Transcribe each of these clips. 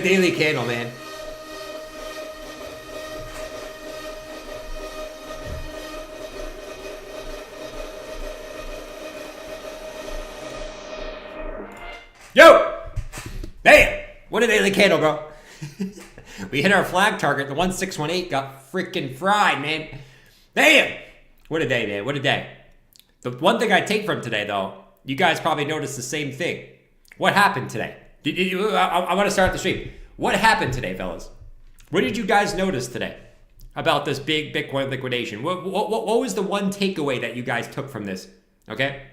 daily candle, man. Yo! Damn! What a daily candle, bro. We hit our flag target. The 1618 got freaking fried, man. Damn! What a day, man. What a day. The one thing I take from today, though, you guys probably noticed the same thing. What happened today? I want to start the stream. What happened today, fellas? What did you guys notice today about this big Bitcoin liquidation? What was the one takeaway that you guys took from this? Okay?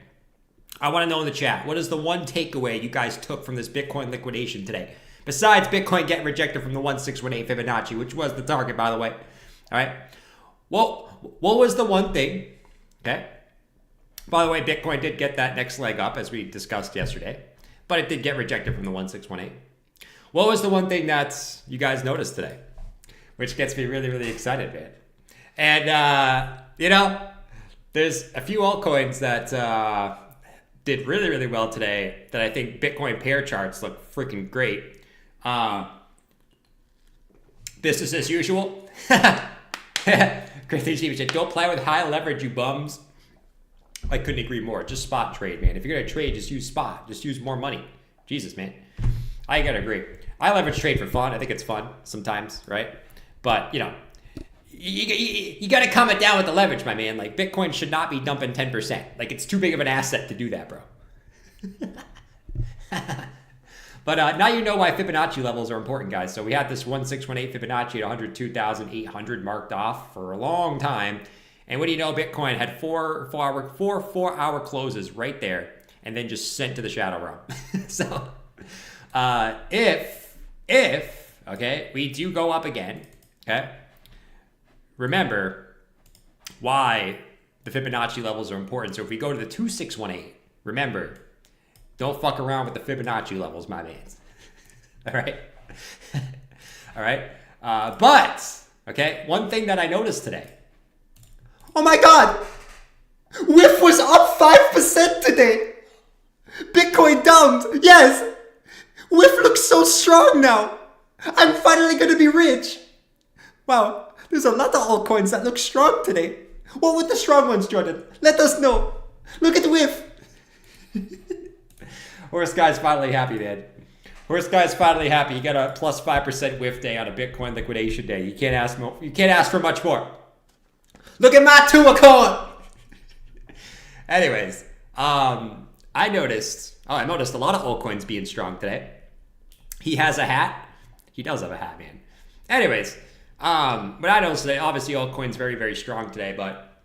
I want to know in the chat, what is the one takeaway you guys took from this Bitcoin liquidation today? Besides Bitcoin getting rejected from the 1618 Fibonacci, which was the target, by the way. All right? Well, what was the one thing? Okay? By the way, Bitcoin did get that next leg up, as we discussed yesterday. But it did get rejected from the 1618. What was the one thing that you guys noticed today? Which gets me really, really excited, man. And, you know, there's a few altcoins that did really, really well today that I think Bitcoin pair charts look freaking great. Business as usual. Great thing said, don't play with high leverage, you bums. I couldn't agree more. Just spot trade, man. If you're going to trade, just use spot. Just use more money. Jesus, man. I got to agree. I leverage trade for fun. I think it's fun sometimes, right? But, you know, you got to calm it down with the leverage, my man. Like, Bitcoin should not be dumping 10%. Like, it's too big of an asset to do that, bro. But now you know why Fibonacci levels are important, guys. So we had this 1618 Fibonacci at 102,800 marked off for a long time. And what do you know? Bitcoin had four hour closes right there and then just sent to the shadow realm. So if, okay, we do go up again, okay, remember why the Fibonacci levels are important. So if we go to the 2618, remember, don't fuck around with the Fibonacci levels, my man. All right? All right? But, okay, one thing that I noticed today. Oh my God! WIF was up 5% today! Bitcoin dumped! Yes! WIF looks so strong now! I'm finally gonna be rich! Wow, there's a lot of altcoins that look strong today. What were the strong ones, Jordan? Let us know. Look at WIF! Horse guy's finally happy, man. Horse guy's finally happy. You got a plus 5% WIF day on a Bitcoin liquidation day. You can't ask for much more. Look at my 2 account. Anyways, I noticed a lot of altcoins being strong today. He has a hat. He does have a hat, man. Anyways, but I noticed today, obviously altcoins very, very strong today, but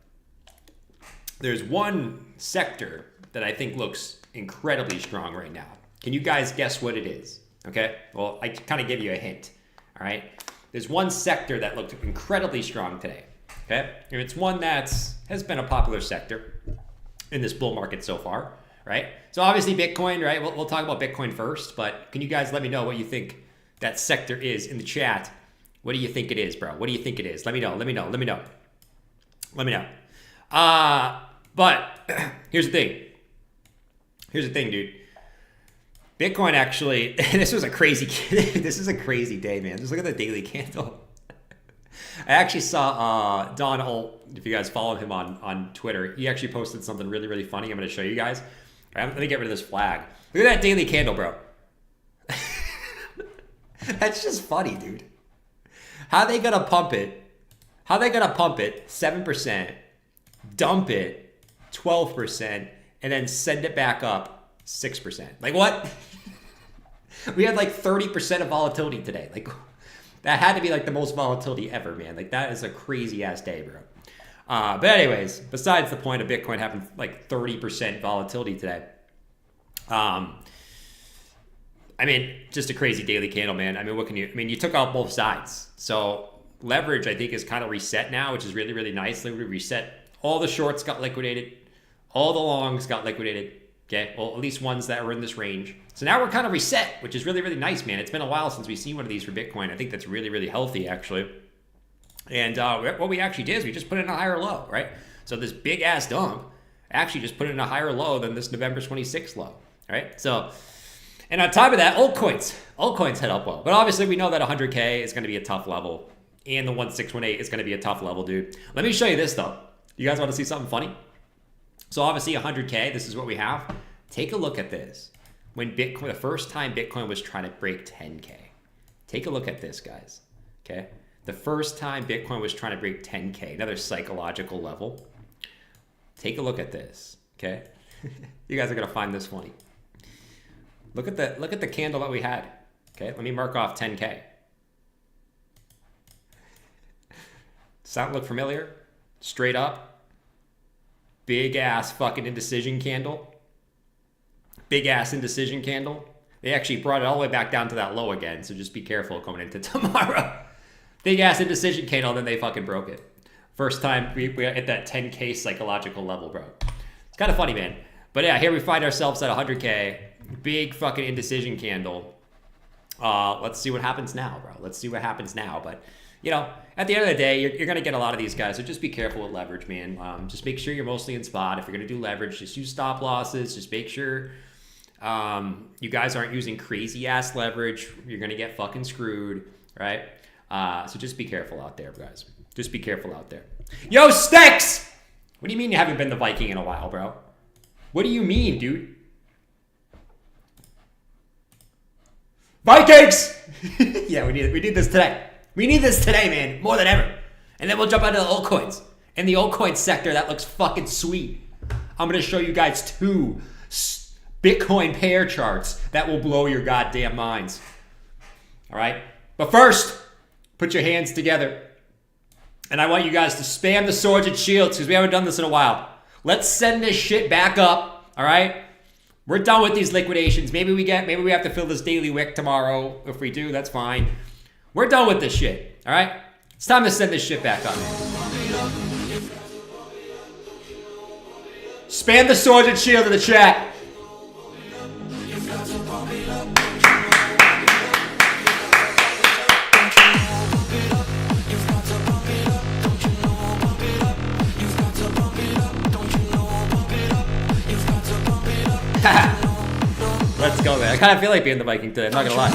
there's one sector that I think looks incredibly strong right now. Can you guys guess what it is? Okay, well, I kind of give you a hint. All right, there's one sector that looked incredibly strong today. Okay, and it's one that has been a popular sector in this bull market so far, right? So obviously Bitcoin, right? We'll talk about Bitcoin first, but can you guys let me know what you think that sector is in the chat? What do you think it is, bro? What do you think it is? Let me know. But here's the thing, dude. Bitcoin actually, this is a crazy day, man. Just look at the daily candle. I actually saw Don Holt, if you guys follow him on Twitter, he actually posted something really, really funny. I'm going to show you guys. All right, let me get rid of this flag. Look at that daily candle, bro. That's just funny, dude. How they going to pump it? 7%, dump it 12%, and then send it back up 6%. Like, what? We had like 30% of volatility today. Like, that had to be like the most volatility ever, man. Like, that is a crazy ass day, bro. But anyways, besides the point of Bitcoin having like 30% volatility today, I mean, just a crazy daily candle, man. I mean, you took out both sides. So leverage, I think, is kind of reset now, which is really, really nice. We reset. All the shorts got liquidated. All the longs got liquidated. Okay, well, at least ones that were in this range. So now we're kind of reset, which is really, really nice, man. It's been a while since we've seen one of these for Bitcoin. I think that's really, really healthy, actually. And what we actually did is we just put it in a higher low, right? So this big-ass dump actually just put it in a higher low than this November 26th low, right? So And on top of that, altcoins head up well. But obviously we know that 100K is going to be a tough level. And the 1618 is going to be a tough level, dude. Let me show you this, though. You guys want to see something funny? So obviously 100K, this is what we have. Take a look at this. When Bitcoin, the first time Bitcoin was trying to break 10K. Take a look at this, guys. Okay? The first time Bitcoin was trying to break 10K, another psychological level. Take a look at this, okay? You guys are going to find this funny. Look at the candle that we had. Okay, let me mark off 10K. Does that look familiar? Straight up. Big ass fucking indecision candle. Big ass indecision candle. They actually brought it all the way back down to that low again, so just be careful coming into tomorrow. Big ass indecision candle, then they fucking broke it. First time we hit that 10K psychological level, bro. It's kind of funny, man. But yeah, here we find ourselves at 100K. Big fucking indecision candle. Let's see what happens now, bro. Let's see what happens now. But, you know, at the end of the day, you're going to get a lot of these guys. So just be careful with leverage, man. Just make sure you're mostly in spot. If you're going to do leverage, just use stop losses. Just make sure you guys aren't using crazy-ass leverage. You're going to get fucking screwed, right? So just be careful out there, guys. Just be careful out there. Yo, Sticks! What do you mean you haven't been the Viking in a while, bro? What do you mean, dude? Vikings! Yeah, we need this today. We need this today, man. More than ever. And then we'll jump out of the altcoins. In the altcoin sector, that looks fucking sweet. I'm going to show you guys 2 Bitcoin pair charts that will blow your goddamn minds. All right? But first, put your hands together. And I want you guys to spam the swords and shields because we haven't done this in a while. Let's send this shit back up. All right? We're done with these liquidations. Maybe we have to fill this daily wick tomorrow. If we do, that's fine. We're done with this shit. All right? It's time to send this shit back up. Spam the swords and shield in the chat. Let's go, man. I kind of feel like being the Viking today. I'm not gonna lie.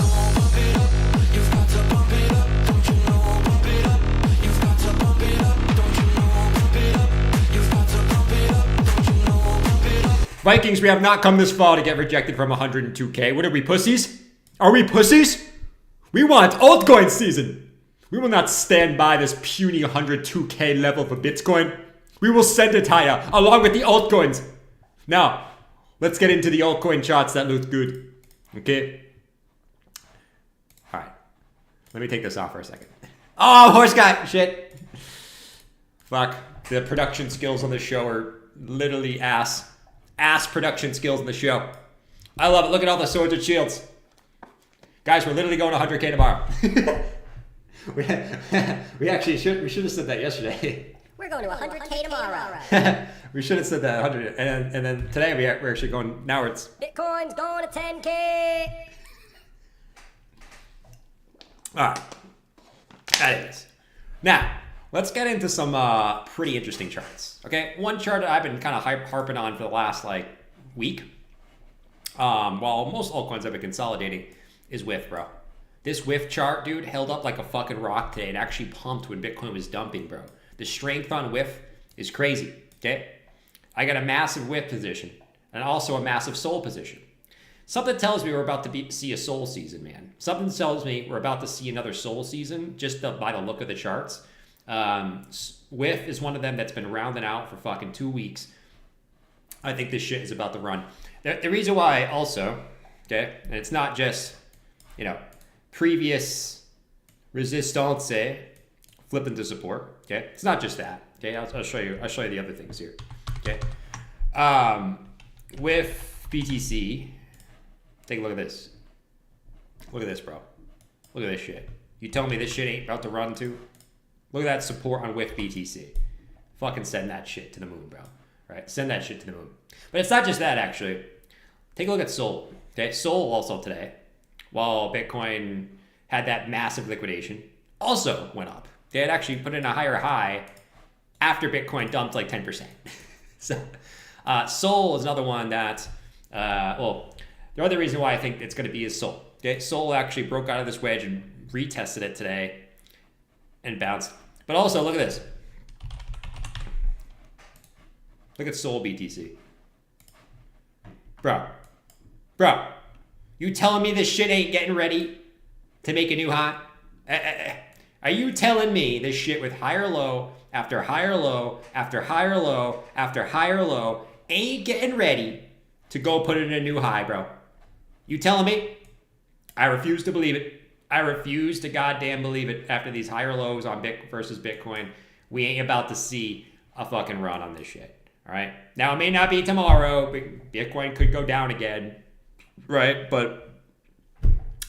Vikings, we have not come this far to get rejected from 102K. What are we, pussies? Are we pussies? We want altcoin season. We will not stand by this puny 102K level for Bitcoin. We will send it higher, along with the altcoins. Now, let's get into the altcoin charts that look good. Okay. All right. Let me take this off for a second. Oh, horse guy. Shit. Fuck. The production skills on the show are literally ass. Ass production skills on the show. I love it. Look at all the swords and shields. Guys, we're literally going to 100K tomorrow. we should have said that yesterday. We're going to 100K tomorrow. We should have said that 100, and then today we're actually going. Now it's Bitcoin's going to 10K. All right. That is. Now let's get into some pretty interesting charts. Okay, one chart that I've been kind of harping on for the last week, while most altcoins have been consolidating, is WIF, bro. This WIF chart, dude, held up like a fucking rock today. It actually pumped when Bitcoin was dumping, bro. The strength on WIF is crazy. Okay. I got a massive WIF position and also a massive SOL position. Something tells me we're about to see a SOL season, man. Something tells me we're about to see another SOL season just by the look of the charts. WIF is one of them that's been rounding out for fucking 2 weeks. I think this shit is about to run. The reason why also, okay, and it's not just, previous resistance flipping to support, okay? It's not just that, okay? I'll show you the other things here, okay? With BTC, take a look at this. Look at this, bro. Look at this shit. You tell me this shit ain't about to run too? Look at that support on WIF BTC. Fucking send that shit to the moon, bro. Right? Send that shit to the moon. But it's not just that, actually. Take a look at SOL. Okay, SOL also today, while Bitcoin had that massive liquidation, also went up. They had actually put in a higher high after Bitcoin dumped like 10%. So SOL is another one that, the other reason why I think it's going to be is Sol. Okay, Sol actually broke out of this wedge and retested it today and bounced. But also, look at this. Look at Sol BTC. Bro, you telling me this shit ain't getting ready to make a new high? Are you telling me this shit with higher low after higher low after higher low after higher low ain't getting ready to go put it in a new high, bro? You telling me? I refuse to believe it. I refuse to goddamn believe it after these higher lows on versus Bitcoin. We ain't about to see a fucking run on this shit. All right. Now, it may not be tomorrow. Bitcoin could go down again. Right. But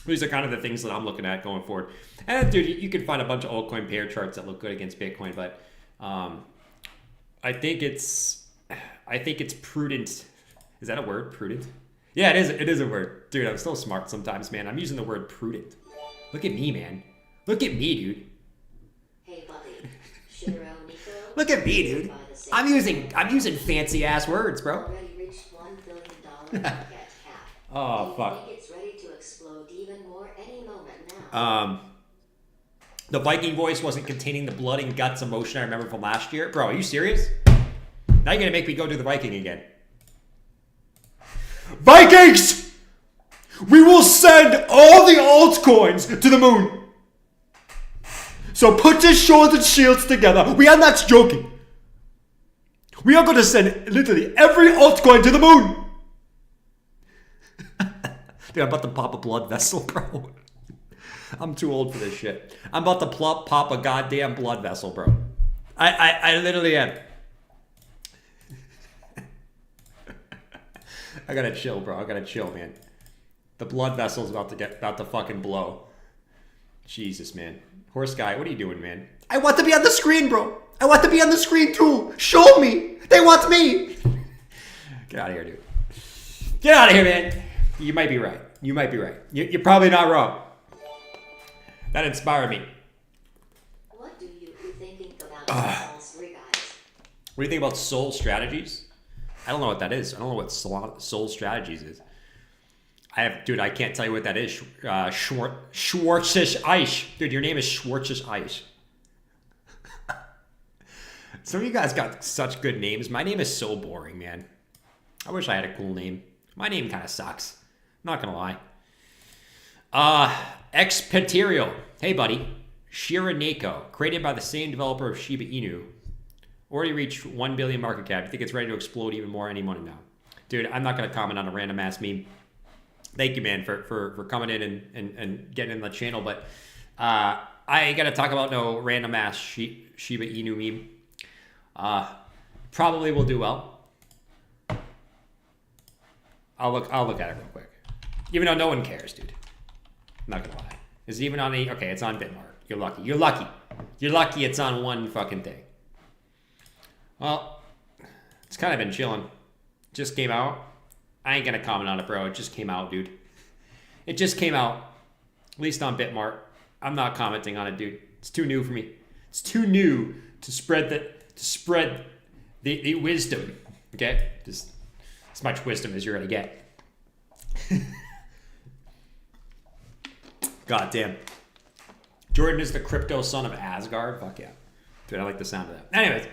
these are kind of the things that I'm looking at going forward. And, dude, you can find a bunch of altcoin pair charts that look good against Bitcoin. But I think it's prudent. Is that a word? Prudent? Yeah, it is. It is a word. Dude, I'm so smart sometimes, man. I'm using the word prudent. Look at me, man. Look at me, dude. Hey, buddy. Shiro Nico. Look at me, dude. I'm using fancy ass words, bro. Already reached $1 billion market cap. Oh, fuck. I think it's ready to explode even more any moment now. The Viking voice wasn't containing the blood and guts emotion I remember from last year. Bro, are you serious? Now you're gonna make me go do the Viking again. Vikings! We will send all the altcoins to the moon. So put your swords and shields together. We are not joking. We are going to send literally every altcoin to the moon. Dude, I'm about to pop a blood vessel, bro. I'm too old for this shit. I'm about to pop a goddamn blood vessel, bro. I literally am. I gotta chill, bro. I gotta chill, man. The blood vessel's about to fucking blow. Jesus, man. Horse guy, what are you doing, man? I want to be on the screen, bro. I want to be on the screen too. Show me. They want me. Get out of here, dude. Get out of here, man. You might be right. You might be right. You're probably not wrong. That inspired me. What do you be thinking about Sol's three guys? What do you think about Soul Strategies? I don't know what that is. I don't know what Soul Strategies is. Dude, I can't tell you what that is. Schwarzish Ice. Dude, your name is Schwarzish Ice. Some of you guys got such good names. My name is so boring, man. I wish I had a cool name. My name kind of sucks. I'm not going to lie. Expaterial. Hey, buddy. Shiraneko. Created by the same developer of Shiba Inu. Already reached 1 billion market cap. I think it's ready to explode even more any moment now. Dude, I'm not going to comment on a random ass meme. Thank you, man, for coming in and getting in the channel. But I ain't going to talk about no random ass Shiba Inu meme. Probably will do well. I'll look at it real quick. Even though no one cares, dude. I'm not going to lie. Is it even on the... Okay, it's on Bitmark. You're lucky. You're lucky. You're lucky it's on one fucking thing. Well, it's kind of been chilling. Just came out. I ain't going to comment on it, bro. It just came out, dude. It just came out. At least on Bitmark. I'm not commenting on it, dude. It's too new for me. It's too new to spread the wisdom. Okay? Just as much wisdom as you're going to get. God damn. Jordan is the crypto son of Asgard. Fuck yeah. Dude, I like the sound of that. Anyways.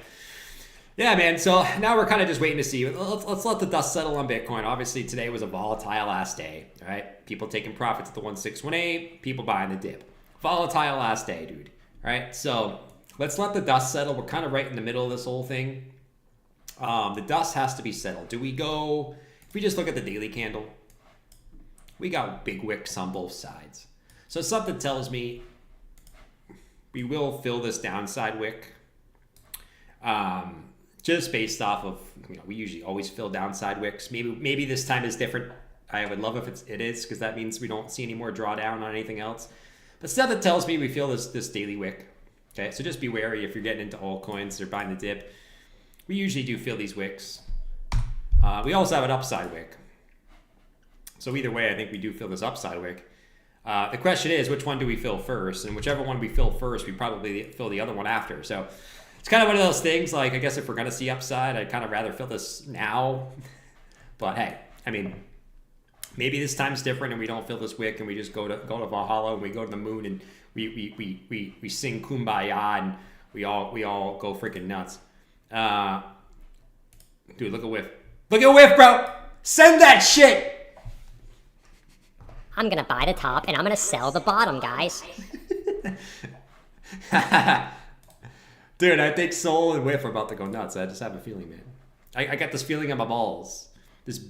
Yeah, man. So now we're kind of just waiting to see. Let's let the dust settle on Bitcoin. Obviously, today was a volatile last day. All right? People taking profits at the 1618. People buying the dip. Volatile last day, dude. All right? So let's let the dust settle. We're kind of right in the middle of this whole thing. The dust has to be settled. Do we go... If we just look at the daily candle, we got big wicks on both sides. So something tells me we will fill this downside wick. Just based off of, we usually always fill downside wicks. Maybe this time is different. I would love if it is, because that means we don't see any more drawdown on anything else. But something tells me we fill this daily wick. Okay, so just be wary if you're getting into altcoins or buying the dip. We usually do fill these wicks. We also have an upside wick. So either way, I think we do fill this upside wick. The question is, which one do we fill first? And whichever one we fill first, we probably fill the other one after. So it's kind of one of those things, like, I guess if we're going to see upside, I'd kind of rather fill this now. But hey, I mean, Maybe this time's different and we don't fill this wick and we just go to Valhalla and we go to the moon and we sing Kumbaya and we all go freaking nuts. Dude, look at whiff. Look at whiff, bro. Send that shit. I'm gonna buy the top and I'm gonna sell the bottom, guys. Dude, I think Soul and whiff are about to go nuts. I just have a feeling, man. I got this feeling in my balls.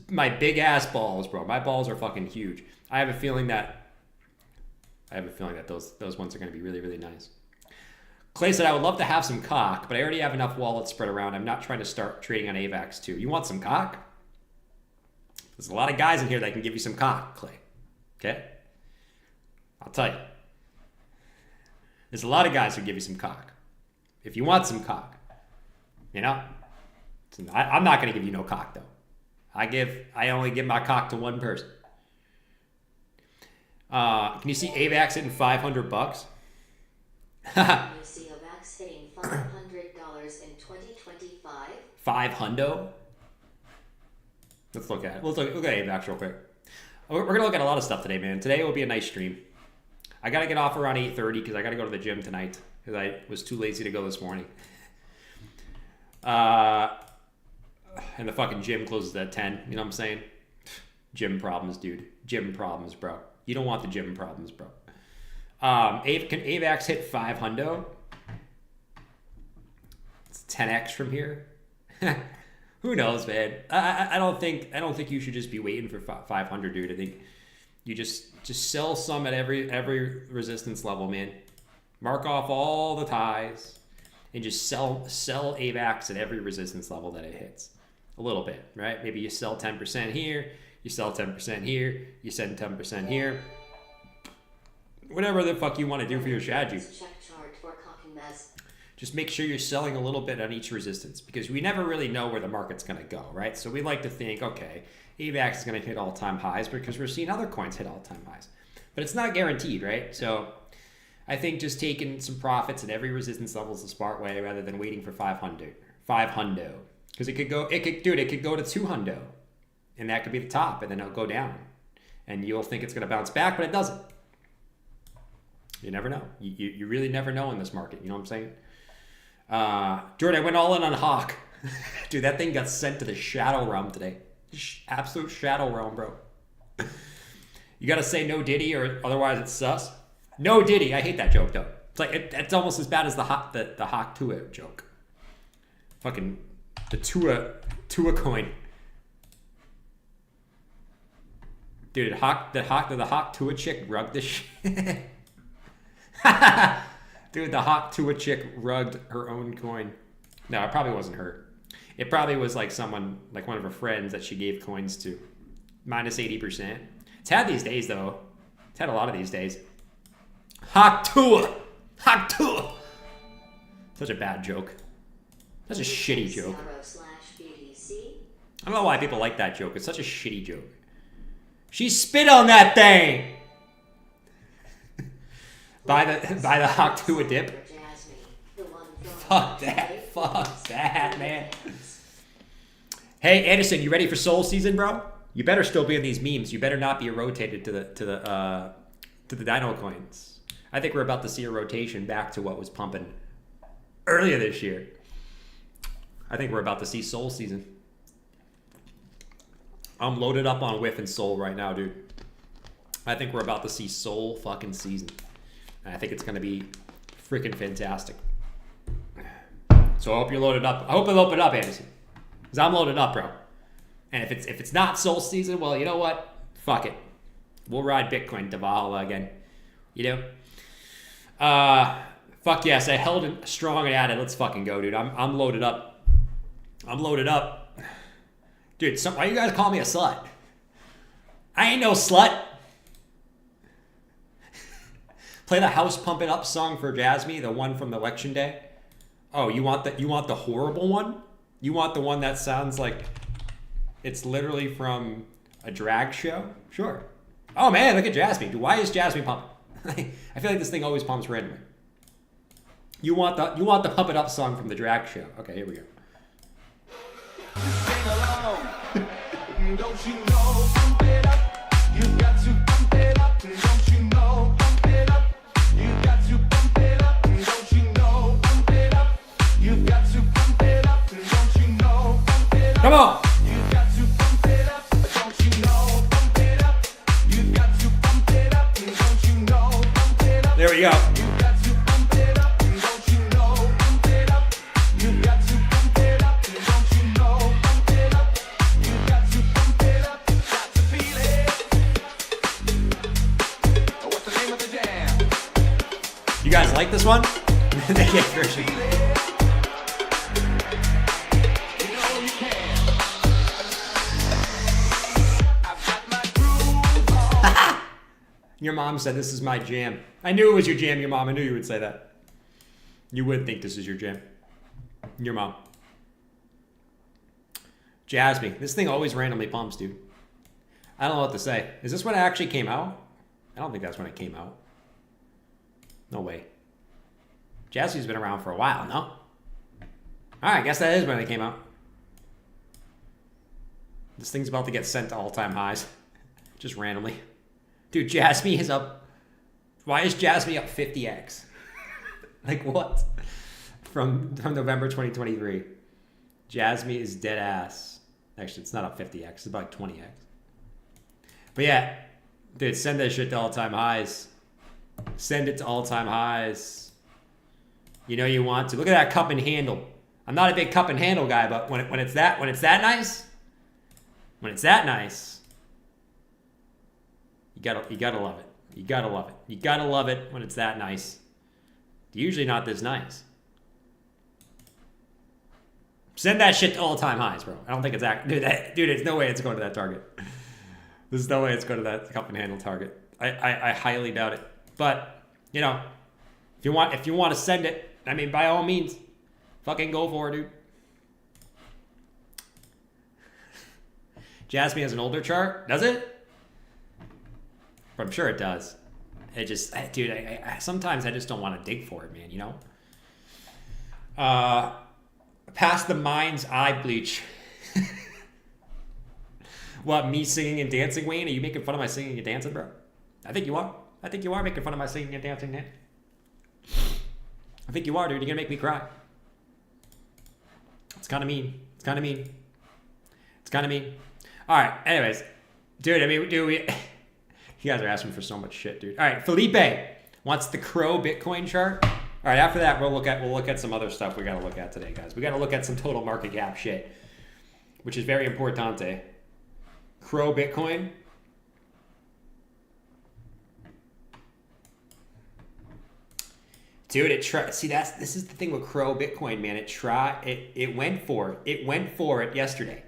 My big ass balls, bro. My balls are fucking huge. I have a feeling that those ones are gonna be really, really nice. Clay said, I would love to have some cock, but I already have enough wallets spread around. I'm not trying to start trading on AVAX too. You want some cock? There's a lot of guys in here that can give you some cock, Clay. Okay? I'll tell you. There's a lot of guys who give you some cock. If you want some cock, you know? I'm not going to give you no cock, though. I only give my cock to one person. Can you see AVAX hitting $500? Can you see AVAX hitting $500 in 2025? 500? Let's look at it. Let's look at AVAX real quick. We're going to look at a lot of stuff today, man. Today will be a nice stream. I got to get off around 8:30 because I got to go to the gym tonight because I was too lazy to go this morning. And the fucking gym closes at 10. You know what I'm saying? Gym problems, dude. Gym problems, bro. You don't want the gym problems, bro. Can AVAX hit 500? It's 10x from here. Who knows, man? I don't think you should just be waiting for 500, dude. I think you just sell some at every resistance level, man. Mark off all the ties and just sell AVAX at every resistance level that it hits. A little bit, right? Maybe you sell 10% here, you sell 10% here, you send 10% here. Whatever the fuck you want to do for your strategy. Just make sure you're selling a little bit on each resistance because we never really know where the market's going to go, right? So we like to think, okay, AVAX is going to hit all-time highs because we're seeing other coins hit all-time highs. But it's not guaranteed, right? So I think just taking some profits at every resistance level is the smart way rather than waiting for 500. 500. Because it could go to 200. And that could be the top, and then it'll go down. And you'll think it's going to bounce back, but it doesn't. You never know. You really never know in this market. You know what I'm saying? Jordan, I went all in on Hawk. Dude, that thing got sent to the shadow realm today. Absolute shadow realm, bro. You got to say no Diddy or otherwise it's sus. No Diddy. I hate that joke, though. It's like it's almost as bad as the Hawk Tua joke. Fucking the Tua coin. Dude, the Hawk Tua chick rugged this shit. Dude, the Hawk Tua chick rugged her own coin. No, it probably wasn't her. It probably was like someone, like one of her friends that she gave coins to. Minus 80%. It's had these days, though. It's had a lot of these days. Hawk Tua! Hawk Tua! Such a bad joke. Such a shitty joke. I don't know why people like that joke. It's such a shitty joke. She spit on that thing! Buy the Hawk Tua dip. Fuck that, man. Hey, Anderson, you ready for Soul season, bro? You better still be in these memes. You better not be rotated to the Dino coins. I think we're about to see a rotation back to what was pumping earlier this year. I think we're about to see Soul season. I'm loaded up on Whiff and Soul right now, dude. I think we're about to see Soul fucking season. And I think it's going to be freaking fantastic. So I hope you're loaded up. I hope I open up, Anderson. Because I'm loaded up, bro. And if it's not Soul season, well, you know what? Fuck it. We'll ride Bitcoin to Valhalla again. You know? Fuck yes, I held it strong and at it. Let's fucking go, dude. I'm loaded up. I'm loaded up. Dude, why you guys call me a slut? I ain't no slut. Play the House Pump It Up song for Jasmine, the one from the election day. Oh, you want the horrible one? You want the one that sounds like it's literally from a drag show? Sure. Oh man, look at Jasmine. Dude, why is Jasmine pumping? I feel like this thing always pumps randomly. You want the Pump It Up song from the drag show. Okay, here we go. Don't you know, pump it up, up, don't you know? Pump it up. You got to pump it up, don't you know? Pump it up. You got to pump it up, don't you know? Pump it up. Come on. You got to pump it up, don't you know? Pump it up. You got to pump it up, don't you know? Pump it up. There we go. You got to pump it up, don't you know? Pump it up. You got to pump it up, don't you know? Pump it up. You got to pump it up, got to feel it. What's the name of the jam? You guys like this one? The gay version. You know you can. I've got my groove on. Your mom said this is my jam. I knew it was your jam, your mom. I knew you would say that. You would think this is your jam. Your mom. Jasmine. This thing always randomly pumps, dude. I don't know what to say. Is this when it actually came out? I don't think that's when it came out. No way. Jasmine's been around for a while, no? Alright, I guess that is when it came out. This thing's about to get sent to all-time highs. Just randomly. Dude, Jasmine is up. Why is Jasmine up 50x? Like what? From November 2023. Jasmine is dead ass. Actually, it's not up 50x. It's about 20x. But yeah, dude, send that shit to all-time highs. Send it to all-time highs. You know you want to. Look at that cup and handle. I'm not a big cup and handle guy, but when it's that nice, you gotta love it. You gotta love it. You gotta love it when it's that nice. Usually not this nice. Send that shit to all-time highs, bro. I don't think it's dude. There's no way it's going to that target. There's no way it's going to that cup and handle target. I highly doubt it. But you know, if you want to send it, I mean, by all means, fucking go for it, dude. Jasmine has an older chart, does it? But I'm sure it does. It just, dude, I sometimes I just don't want to dig for it, man. You know. Past the mind's eye bleach. What, me singing and dancing, Wayne? Are you making fun of my singing and dancing, bro? I think you are. I think you are making fun of my singing and dancing, man. I think you are, dude. You're gonna make me cry. It's kind of mean. It's kind of mean. It's kind of mean. All right. Anyways, dude. I mean, dude, you guys are asking for so much shit, dude. All right. Felipe wants the Crow Bitcoin chart. All right. After that, we'll look at some other stuff we gotta look at today, guys. We gotta look at some total market cap shit, which is very importante. Crow Bitcoin. Dude, this is the thing with Crow Bitcoin, man. It went for it yesterday.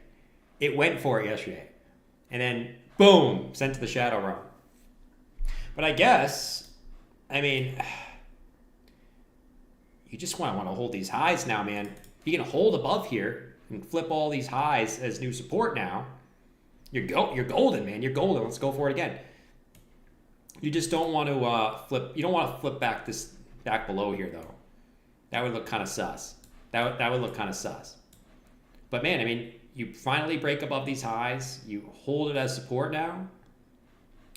And then boom, sent to the shadow realm. But I guess, I mean, you just want to hold these highs now, man. You can hold above here and flip all these highs as new support now. You're golden, man. You're golden. Let's go for it again. You just don't want to flip. You don't want to flip back below here, though. That would look kind of sus. That would look kind of sus. But man, I mean, you finally break above these highs. You hold it as support now.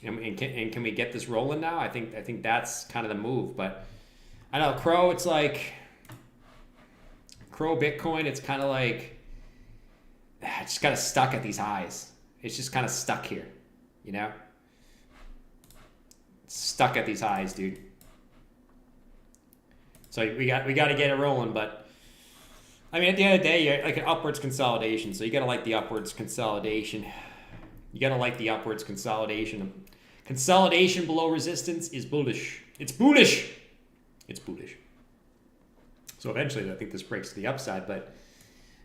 And can we get this rolling now? I think that's kind of the move. But I know Crow. It's like Crow Bitcoin. It's kind of like it's just kind of stuck at these highs. It's just kind of stuck here, you know. It's stuck at these highs, dude. So we got to get it rolling, but I mean, at the end of the day, you're like an upwards consolidation. So you got to like the upwards consolidation. Consolidation below resistance is bullish. It's bullish. So eventually, I think this breaks to the upside, but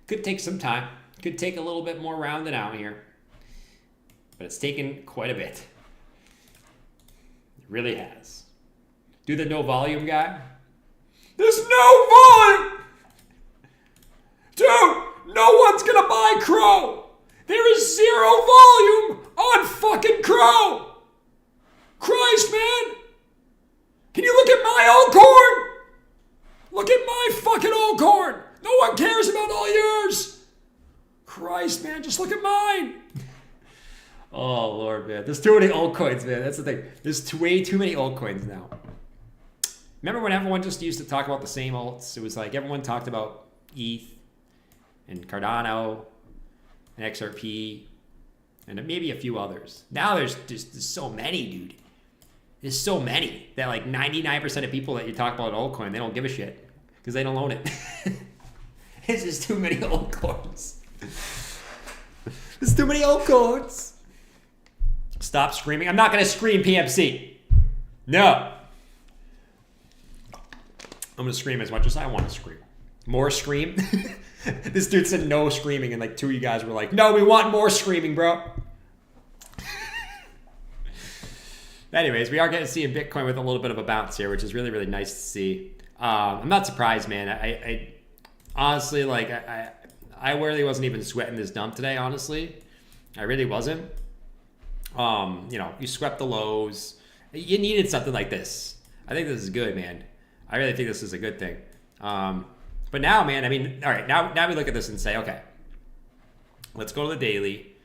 could take some time. Could take a little bit more rounding out here, but it's taken quite a bit. It really has. Do the no volume guy. There's no volume! Dude, no one's gonna buy Crow! There is 0 volume on fucking Crow! Christ, man! Can you look at my Altcoin? Look at my fucking Altcoin! No one cares about all yours! Christ, man, just look at mine! Oh Lord, man. There's too many altcoins, man. That's the thing. There's way too many altcoins now. Remember when everyone just used to talk about the same alts? It was like everyone talked about ETH and Cardano and XRP and maybe a few others. Now there's so many, dude. There's so many that like 99% of people that you talk about altcoin, they don't give a shit because they don't own it. It's just too many altcoins. There's too many altcoins. Stop screaming. I'm not going to scream PMC. No. I'm going to scream as much as I want to scream. More scream? This dude said no screaming, and like two of you guys were like, no, we want more screaming, bro. Anyways, we are getting to see Bitcoin with a little bit of a bounce here, which is really, really nice to see. I'm not surprised, man. I honestly, like, I really wasn't even sweating this dump today, honestly. I really wasn't. You swept the lows. You needed something like this. I think this is good, man. I really think this is a good thing. But now, man, I mean, all right, now we look at this and say, okay, let's go to the daily,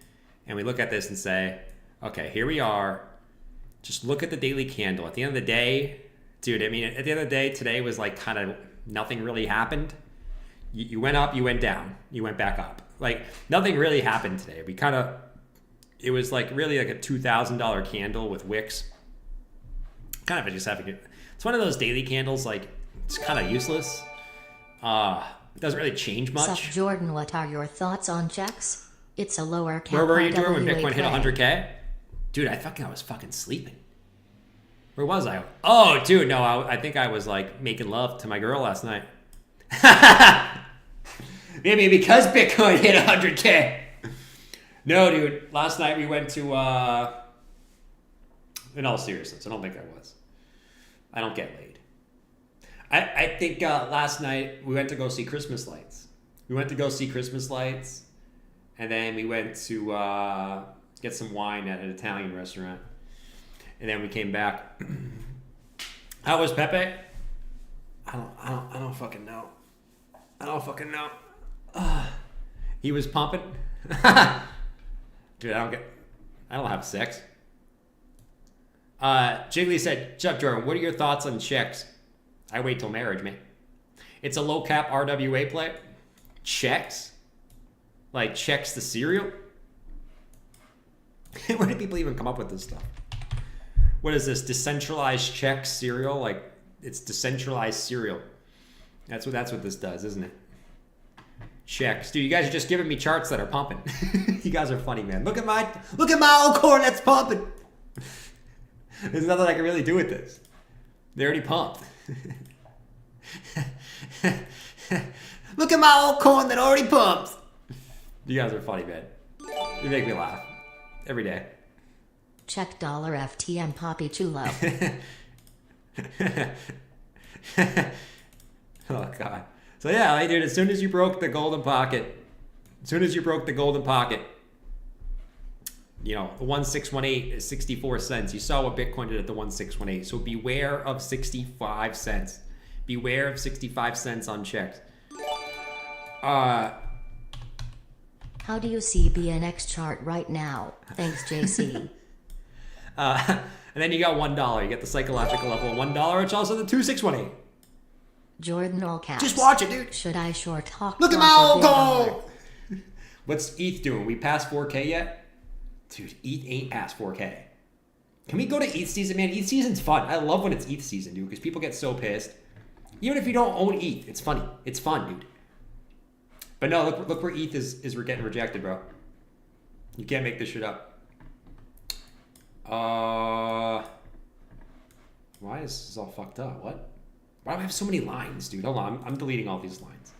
and we look at this and say, okay, here we are. Just look at the daily candle. At the end of the day, dude, I mean, at the end of the day, today was like kind of nothing really happened. You went up, you went down, you went back up. Like, nothing really happened today. It was like really like a $2,000 candle with wicks. Kind of just having it. It's one of those daily candles, like, it's kind of useless. It doesn't really change much. Sup, Jordan, what are your thoughts on checks? It's a lower cap. Where were you doing when Bitcoin RWA hit play. 100K? Dude, I was fucking sleeping. Where was I? Oh, dude, no, I think I was like making love to my girl last night. Maybe because Bitcoin hit 100K. No, dude, last night we went to, in all seriousness, I don't think I was. I don't get laid. I think last night we went to go see Christmas lights. And then we went to get some wine at an Italian restaurant. And then we came back. How was Pepe? I don't fucking know. He was pumping. Dude, I don't have sex. Jiggly said, Chuck Jordan, what are your thoughts on checks? I wait till marriage, man. It's a low cap RWA play. Checks? Like checks the cereal? Where do people even come up with this stuff? What is this? Decentralized check cereal? Like, it's decentralized cereal. That's what this does, isn't it? Checks. Dude, you guys are just giving me charts that are pumping. You guys are funny, man. Look at my Altcoin that's pumping. There's nothing I can really do with this. They already pumped. Look at my Altcoin that already pumps. You guys are funny, man. You make me laugh. Every day. Check dollar FTM Poppy Chulo. Oh, God. So, yeah, like, dude, as soon as you broke the golden pocket, the 1618 is 64 cents. You saw what Bitcoin did at the 1618. So beware of 65 cents. Beware of 65 cents on checks. How do you see BNX chart right now? Thanks, JC. And then you got $1. You get the psychological level of $1. It's also the 2618. Jordan all caps. Just watch it, dude. Should I short talk? Look at my off old of goal. What's ETH doing? We passed 4K yet? Dude, ETH ain't past 4K. Can we go to ETH season, man? ETH season's fun. I love when it's ETH season, dude, because people get so pissed. Even if you don't own ETH, it's funny. It's fun, dude. But no, look where ETH is getting rejected, bro. You can't make this shit up. Why is this all fucked up? What? Why do I have so many lines, dude? Hold on, I'm deleting all these lines.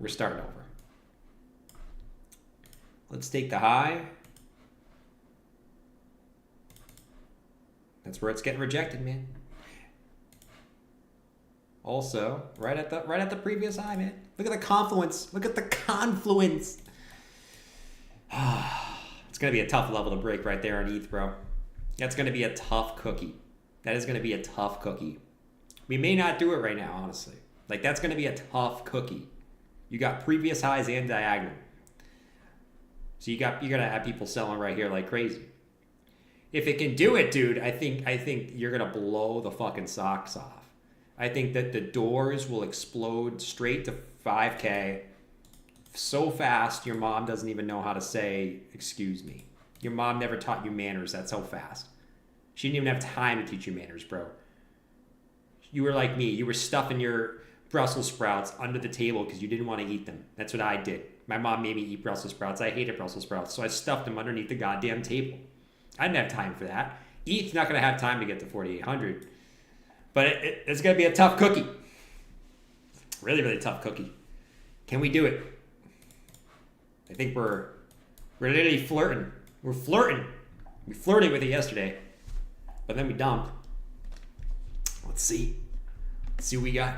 We're starting over. Let's take the high. That's where it's getting rejected, man. Also, right at the previous high, man. Look at the confluence. It's gonna be a tough level to break right there on ETH, bro. That's gonna be a tough cookie. That is gonna be a tough cookie. We may not do it right now, honestly. Like, that's gonna be a tough cookie. You got previous highs and diagonal. So you gotta have people selling right here like crazy. If it can do it, dude, I think you're gonna blow the fucking socks off. I think that the doors will explode straight to 5K so fast your mom doesn't even know how to say excuse me. Your mom never taught you manners. That's so fast. She didn't even have time to teach you manners, bro. You were like me. You were stuffing your Brussels sprouts under the table because you didn't want to eat them. That's what I did. My mom made me eat Brussels sprouts. I hated Brussels sprouts, so I stuffed them underneath the goddamn table. I didn't have time for that. Eat's not going to have time to get to 4,800. But it's going to be a tough cookie. Really, really tough cookie. Can we do it? I think we're literally flirting. We're flirting. We flirted with it yesterday. But then we dumped. Let's see. Let's see what we got.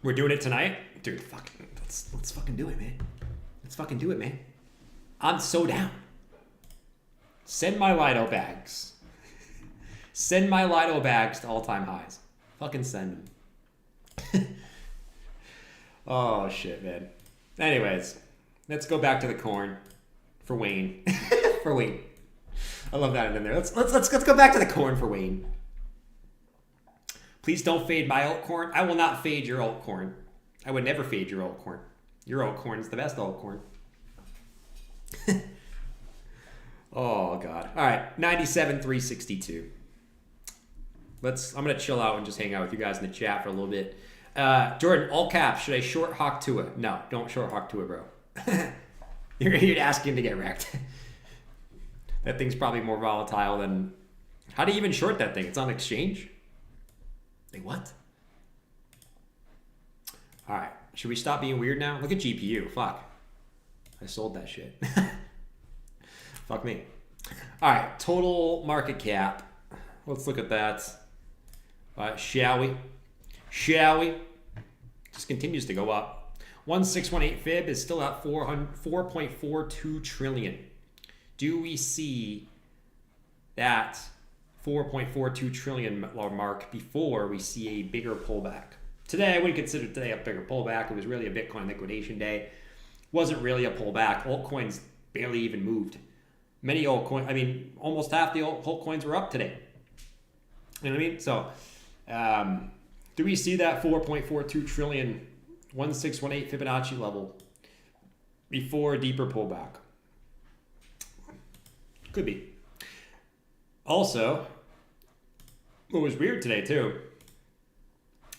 We're doing it tonight? Dude, let's fucking do it, man. Let's fucking do it, man. I'm so down. Send my Lido bags. Send my Lido bags to all-time highs. Fucking send them. Oh, shit, man. Anyways, let's go back to the corn for Wayne. For Wayne. I love that in there. Let's go back to the corn for Wayne. Please don't fade my altcoin. I will not fade your altcoin. I would never fade your altcoin. Your altcoin is the best altcoin. Oh god. All right, 97,362. I'm gonna chill out and just hang out with you guys in the chat for a little bit. Jordan, all caps. Should I short Hawk Tua? No, don't short Hawk Tua, bro. You're asking to get wrecked. That thing's probably more volatile than. How do you even short that thing? It's on exchange. Like what? All right. Should we stop being weird now? Look at GPU. Fuck. I sold that shit. Fuck me. All right. Total market cap. Let's look at that. Shall we? Shall we? Just continues to go up. 1618 fib is still at 4.42 trillion. Do we see that 4.42 trillion mark before we see a bigger pullback? Today, I wouldn't consider today a bigger pullback. It was really a Bitcoin liquidation day. Wasn't really a pullback. Altcoins barely even moved. Many altcoins, I mean, almost half the altcoins were up today. You know what I mean? So, do we see that 4.42 trillion 1618 Fibonacci level before a deeper pullback? Could be. Also, what was weird today too,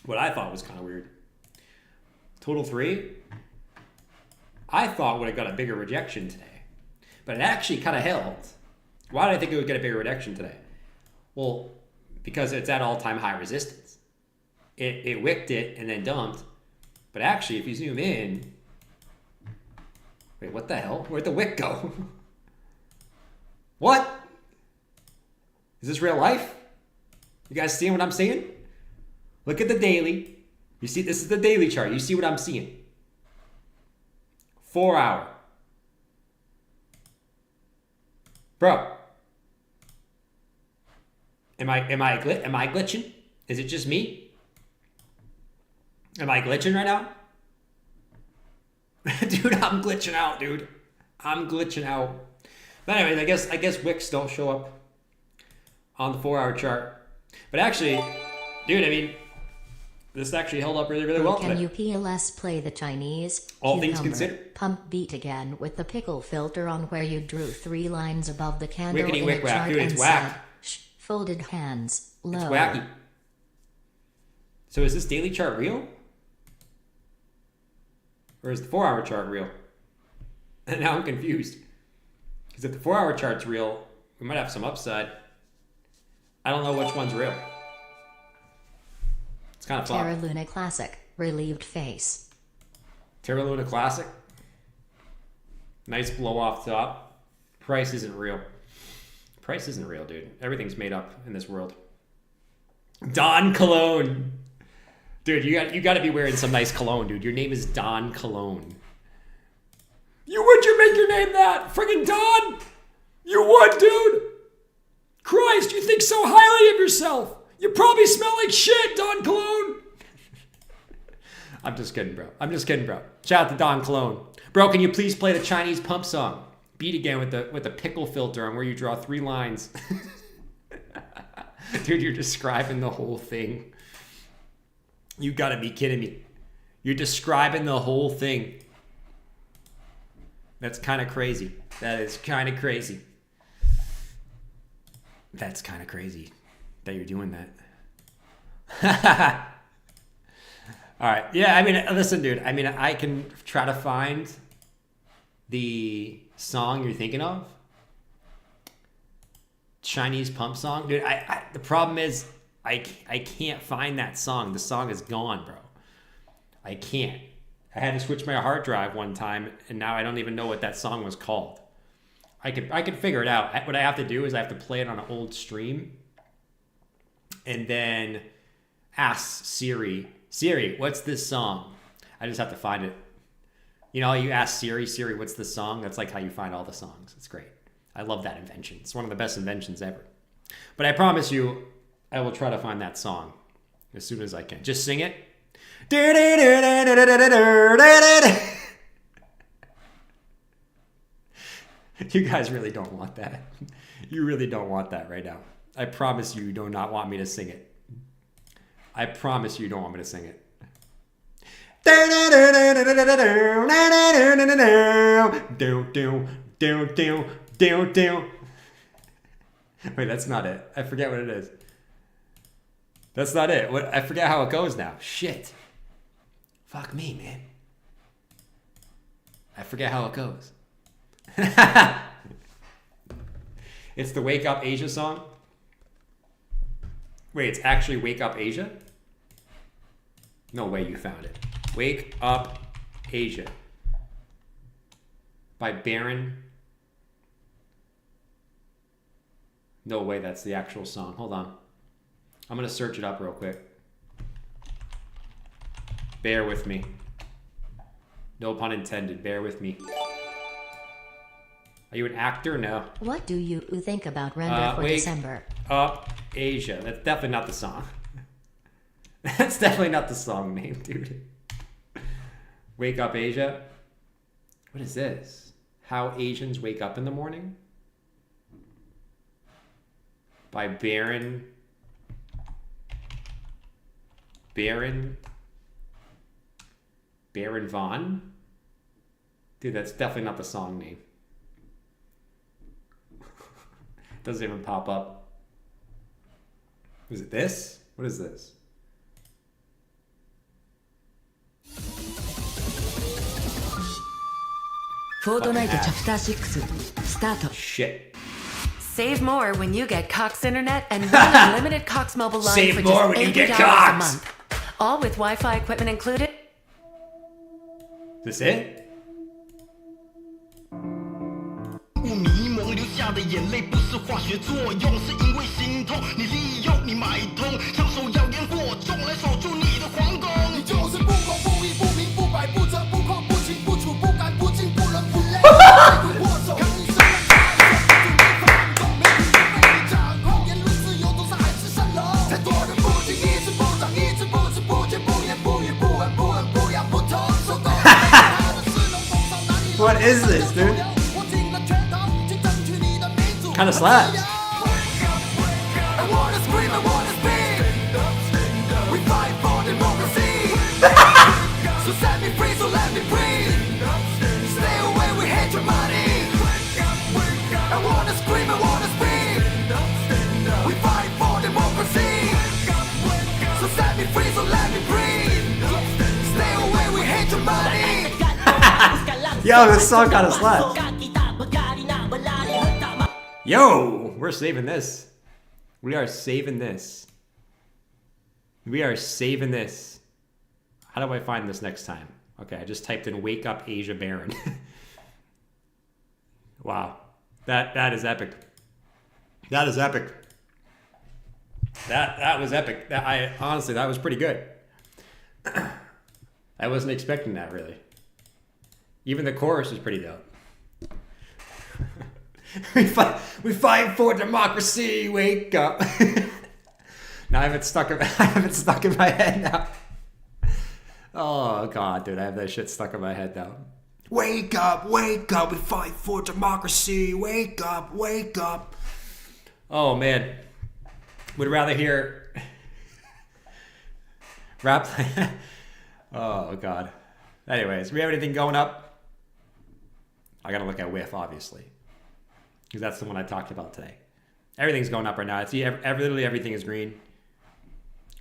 what I thought was kind of weird, total 3, I thought would have got a bigger rejection today, but it actually kind of held. Why did I think it would get a bigger rejection today? Well, because it's at all-time high resistance. It wicked it and then dumped, but actually if you zoom in, wait, what the hell? Where'd the wick go? What? Is this real life? You guys seeing what I'm seeing? Look at the daily. You see, this is the daily chart. You see what I'm seeing? 4 hour. Bro. Am I glitching? Is it just me? Am I glitching right now? Dude, I'm glitching out, dude. I'm glitching out. But anyways, I guess wicks don't show up on the 4 hour chart. But actually, dude, I mean, this actually held up really, really well Can today. you PLS play the Chinese All things cucumber considered. pump beat again with the pickle filter on where you drew 3 lines above the candle Wickety in wick a whack, chart dude, it's and whack. said, Shh, folded hands, low. It's wacky. So is this daily chart real? Or is the 4 hour chart real? And now I'm confused. Because if the 4 hour chart's real, we might have some upside. I don't know which one's real. It's kind of Terra fun. Luna Classic, relieved face. Terra Luna Classic. Nice blow off top. Price isn't real. Price isn't real, dude. Everything's made up in this world. Don Cologne. Dude, you got to be wearing some nice cologne, dude. Your name is Don Cologne. Would you make your name that? Friggin' Don? You would, dude. Christ, you think so highly of yourself. You probably smell like shit, Don Cologne. I'm just kidding, bro. I'm just kidding, bro. Shout out to Don Cologne. Bro, can you please play the Chinese pump song? Beat again with the pickle filter on where you draw 3 lines. Dude, you're describing the whole thing. You gotta be kidding me. You're describing the whole thing. That's kind of crazy. That is kind of crazy. That's kind of crazy that you're doing that. All right. Yeah, I mean, listen, dude. I mean, I can try to find the song you're thinking of. Chinese pump song. Dude, the problem is I can't find that song. The song is gone, bro. I can't. I had to switch my hard drive one time, and now I don't even know what that song was called. I could figure it out. What I have to do is I have to play it on an old stream and then ask Siri, what's this song? I just have to find it. You know, you ask Siri, what's this song? That's like how you find all the songs. It's great. I love that invention. It's one of the best inventions ever. But I promise you, I will try to find that song as soon as I can. Just sing it. You guys really don't want that. You really don't want that right now. I promise you do not want me to sing it. I promise you don't want me to sing it. Wait, that's not it. I forget what it is. That's not it. I forget how it goes now. Shit. Fuck me, man. I forget how it goes. It's the Wake Up Asia song. Wait, it's actually Wake Up Asia? No way you found it. Wake Up Asia by Baron. No way that's the actual song. Hold on. I'm going to search it up real quick. Bear with me. No pun intended. Bear with me. Are you an actor? No. What do you think about Render for Wake December? Up Asia. That's definitely not the song. That's definitely not the song name, dude. Wake Up Asia. What is this? How Asians Wake Up in the Morning? By Baron Vaughn? Dude, that's definitely not the song name. Doesn't even pop up. Is it this? What is this? Fortnite Chapter 6 start. Shit. Save more when you get Cox Internet and run unlimited Cox mobile line Save for more just when you $80 get a Cox. month. All with Wi-Fi equipment included. Is this it? 不迷蒙流下的眼泪不是化学作用，是因为心痛。你利用你买通，枪手谣言过重来守住你的皇宫。你就是不公不义不明不白不折不扣不清不楚不敢不进不伦不类。罪魁祸首，看你什么态度，没反动，媒体被你掌控，言论自由都是海市蜃楼。太多人不听，一直不长，一直不知不觉，不言不语，不闻不问，不痒不痛，手动。What is this, dude? Kind of slaps. I wanna scream, I wanna speak. We fight for democracy. So set me free, so let me breathe. Stay away, we hate your money. I wanna scream, I wanna speak. We fight for democracy. So set me free, so let me breathe. Stay away, we hate your money. Yo, this song kind of slaps. Yo, we're saving this. We are saving this. We are saving this. How do I find this next time? Okay, I just typed in Wake Up Asia Baron. Wow. That is epic. That is epic. That was epic. Honestly, that was pretty good. I wasn't expecting that, really. Even the chorus is pretty dope. We fight for democracy. Wake up. Now I have it stuck in my head now. Oh, God, dude. I have that shit stuck in my head now. Wake up, we fight for democracy. Wake up, wake up. Oh, man. Would rather hear rap. Oh, God. Anyways, we have anything going up? I got to look at WIF, obviously, because that's the one I talked about today. Everything's going up right now. See, literally everything is green.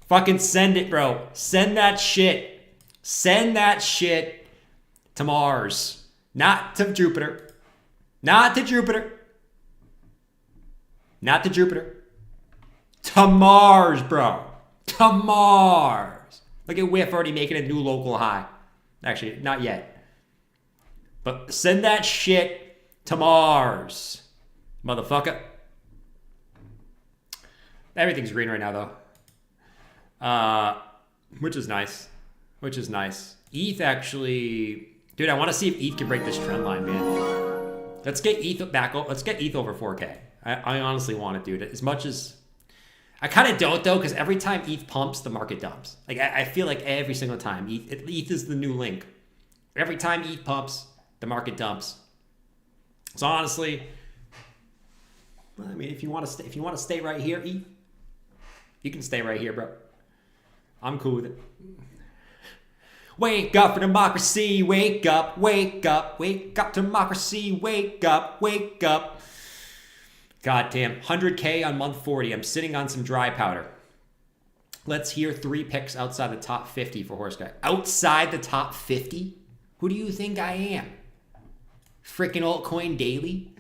Fucking send it, bro. Send that shit. Send that shit to Mars. Not to Jupiter. Not to Jupiter. Not to Jupiter. To Mars, bro. To Mars. Look at WIF already making a new local high. Actually, not yet. But send that shit to Mars. Motherfucker. Everything's green right now, though. Which is nice. Which is nice. ETH actually... Dude, I want to see if ETH can break this trend line, man. Let's get ETH back. Let's get ETH over 4K. I honestly want it, dude. As much as... I kind of don't, though, because every time ETH pumps, the market dumps. Like, I feel like every single time. ETH is the new link. Every time ETH pumps, the market dumps. So, honestly... I mean, if you want to stay right here, ETH, you can stay right here, bro. I'm cool with it. Wake up for democracy. Wake up, wake up, wake up, democracy. Wake up, wake up. God damn. 100K on month 40. I'm sitting on some dry powder. Let's hear 3 picks outside the top 50 for Horse Guy. Outside the top 50? Who do you think I am? Freaking Altcoin Daily?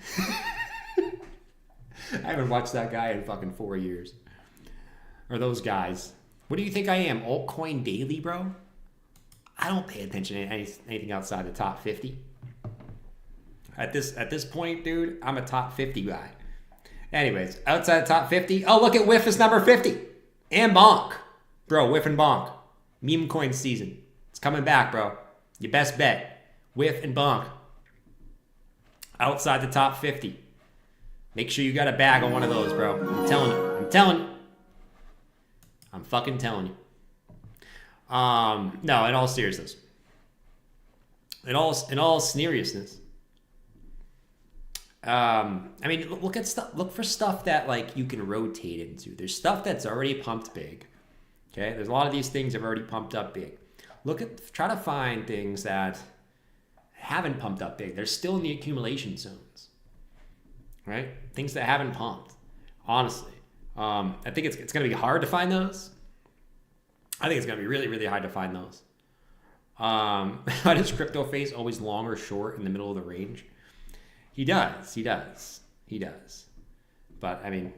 I haven't watched that guy in fucking 4 years. Or those guys. What do you think I am? Altcoin Daily, bro? I don't pay attention to anything outside the top 50. At this point, dude, I'm a top 50 guy. Anyways, outside the top 50. Oh, look at WIF is number 50. And Bonk. Bro, WIF and Bonk. Meme coin season. It's coming back, bro. Your best bet. WIF and Bonk. Outside the top 50. Make sure you got a bag on one of those, bro. I'm telling you. I'm telling you. I'm fucking telling you. No, in all seriousness. In all seriousness. I mean, look at stuff. Look for stuff that like you can rotate into. There's stuff that's already pumped big. Okay, there's a lot of these things that have already pumped up big. Try to find things that haven't pumped up big. They're still in the accumulation zones. Right? Things that haven't pumped. Honestly. I think it's going to be hard to find those. I think it's going to be really, really hard to find those. How does Crypto Face always long or short in the middle of the range? He does. But, I mean,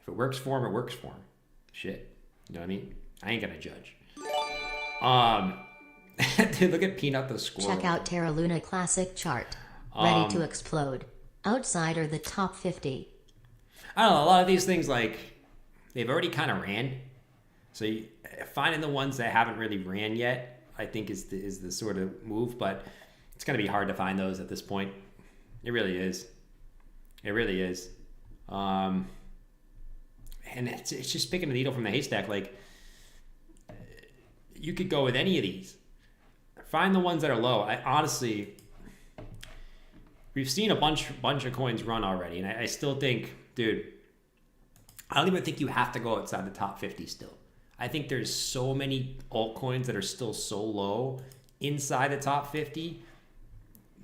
if it works for him, it works for him. Shit. You know what I mean? I ain't going to judge. Dude, look at Peanut the squirrel. Check out Terra Luna Classic chart. Ready to explode. Outside are the top 50. I don't know. A lot of these things, like, they've already kind of ran. So finding the ones that haven't really ran yet, I think is the sort of move. But it's going to be hard to find those at this point. It really is. It really is. And it's just picking a needle from the haystack. Like, you could go with any of these. Find the ones that are low. Honestly, we've seen a bunch of coins run already. And I still think, dude, I don't even think you have to go outside the top 50 still. I think there's so many altcoins that are still so low inside the top 50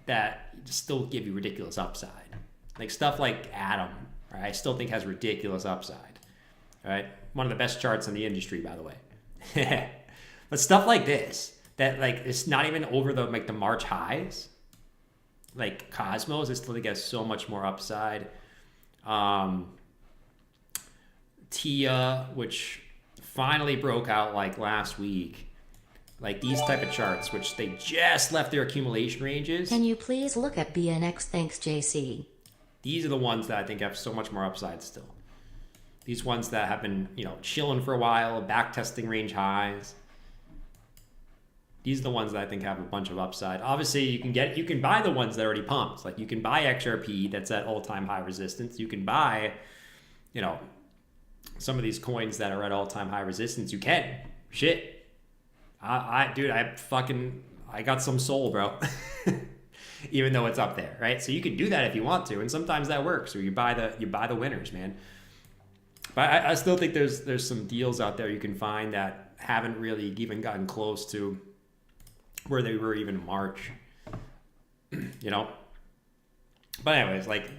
that still give you ridiculous upside. Like stuff like Atom, right? I still think has ridiculous upside. Right? One of the best charts in the industry, by the way. But stuff like this, that like it's not even over the like the March highs. Like Cosmos, it still think has so much more upside. Tia, which finally broke out like last week. Like these type of charts, which they just left their accumulation ranges. Can you please look at BNX? Thanks, JC. These are the ones that I think have so much more upside still. These ones that have been, chilling for a while, back testing range highs. These are the ones that I think have a bunch of upside. Obviously, you can buy the ones that already pumped. Like you can buy XRP that's at all-time high resistance. You can buy, some of these coins that are at all-time high resistance. You can. Shit. Dude, I got some soul, bro. Even though it's up there, right? So you can do that if you want to, and sometimes that works. Or you buy the winners, man. But I still think there's some deals out there you can find that haven't really even gotten close to where they were even in March. You know. But anyways, like,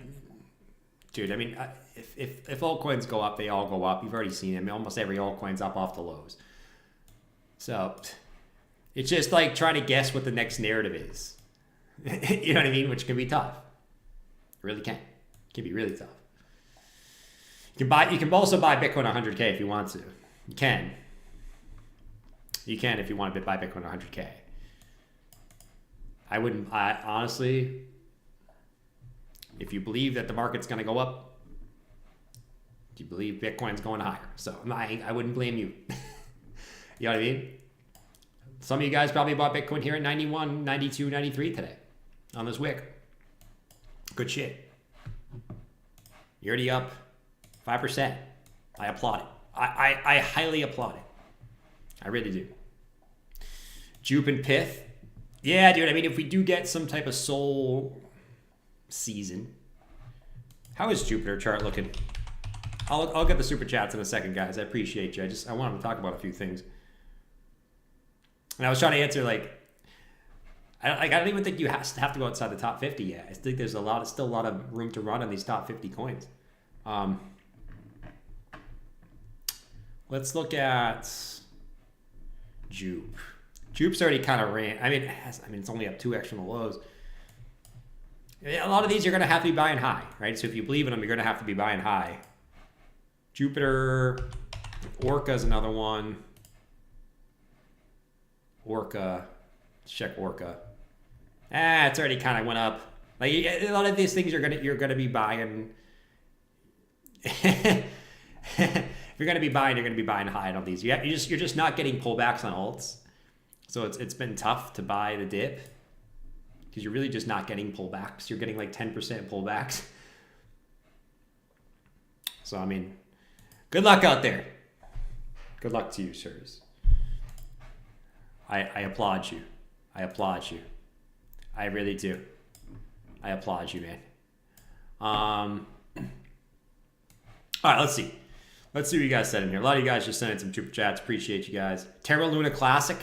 dude, I mean, if altcoins go up, they all go up. You've already seen it. I mean, almost every altcoin's up off the lows. So it's just like trying to guess what the next narrative is. You know what I mean? Which can be tough. It really can. It can be really tough. You can also buy Bitcoin 100K if you want to. You can. You can if you want to buy Bitcoin 100K. I honestly, if you believe that the market's going to go up, you believe Bitcoin's going higher. So I wouldn't blame you. You know what I mean? Some of you guys probably bought Bitcoin here at 91, 92, 93 today on this wick. Good shit. You're already up 5%. I applaud it. I highly applaud it. I really do. Jupe and Pith. Yeah, dude. I mean, if we do get some type of soul season. How is Jupiter chart looking? I'll get the super chats in a second, guys. I appreciate you. I wanted to talk about a few things. And I was trying to answer, like, I don't even think you have to go outside the top 50 yet. I think there's still a lot of room to run on these top 50 coins. Let's look at Jupe. Jupe's already kind of ran. I mean, it's only up 2x from the lows. A lot of these you're going to have to be buying high, right? So if you believe in them, you're going to have to be buying high. Jupiter, Orca is another one. Orca, let's check Orca. It's already kind of went up. Like a lot of these things you're gonna be buying. If you're gonna be buying high on these. You're just not getting pullbacks on alts. So it's been tough to buy the dip because you're really just not getting pullbacks. You're getting like 10% pullbacks. So I mean, good luck out there. Good luck to you, sirs. I applaud you. I applaud you. I really do. I applaud you, man. All right, let's see. Let's see what you guys said in here. A lot of you guys just sent in some super chats. Appreciate you guys. Terra Luna Classic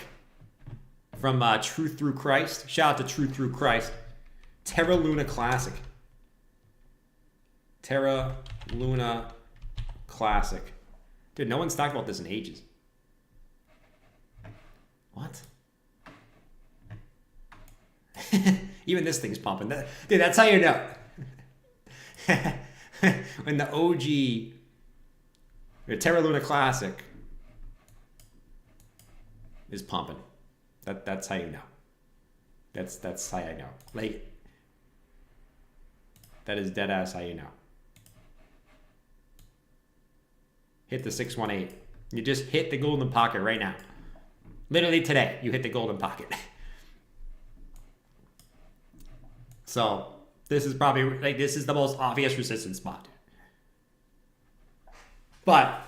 from Truth Through Christ. Shout out to Truth Through Christ. Terra Luna Classic. Terra Luna Classic. Dude, no one's talked about this in ages. What? Even this thing's pumping. Dude, that's how you know. When the OG, the Terra Luna Classic is pumping. That's how you know. That's how I know. Like, that is dead ass how you know. Hit the 618. You just hit the golden pocket right now. Literally today, you hit the golden pocket. So this is probably like this is the most obvious resistance spot. But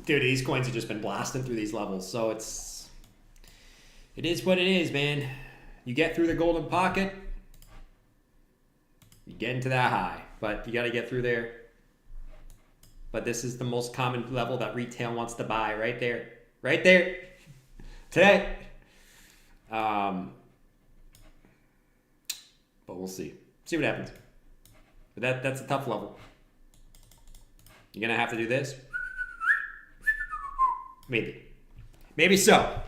dude, these coins have just been blasting through these levels, so it is what it is, man. You get through the golden pocket, you get into that high, but you got to get through there. But this is the most common level that retail wants to buy, right there, today. But we'll see what happens. But that's a tough level. You're gonna have to do this. Maybe so.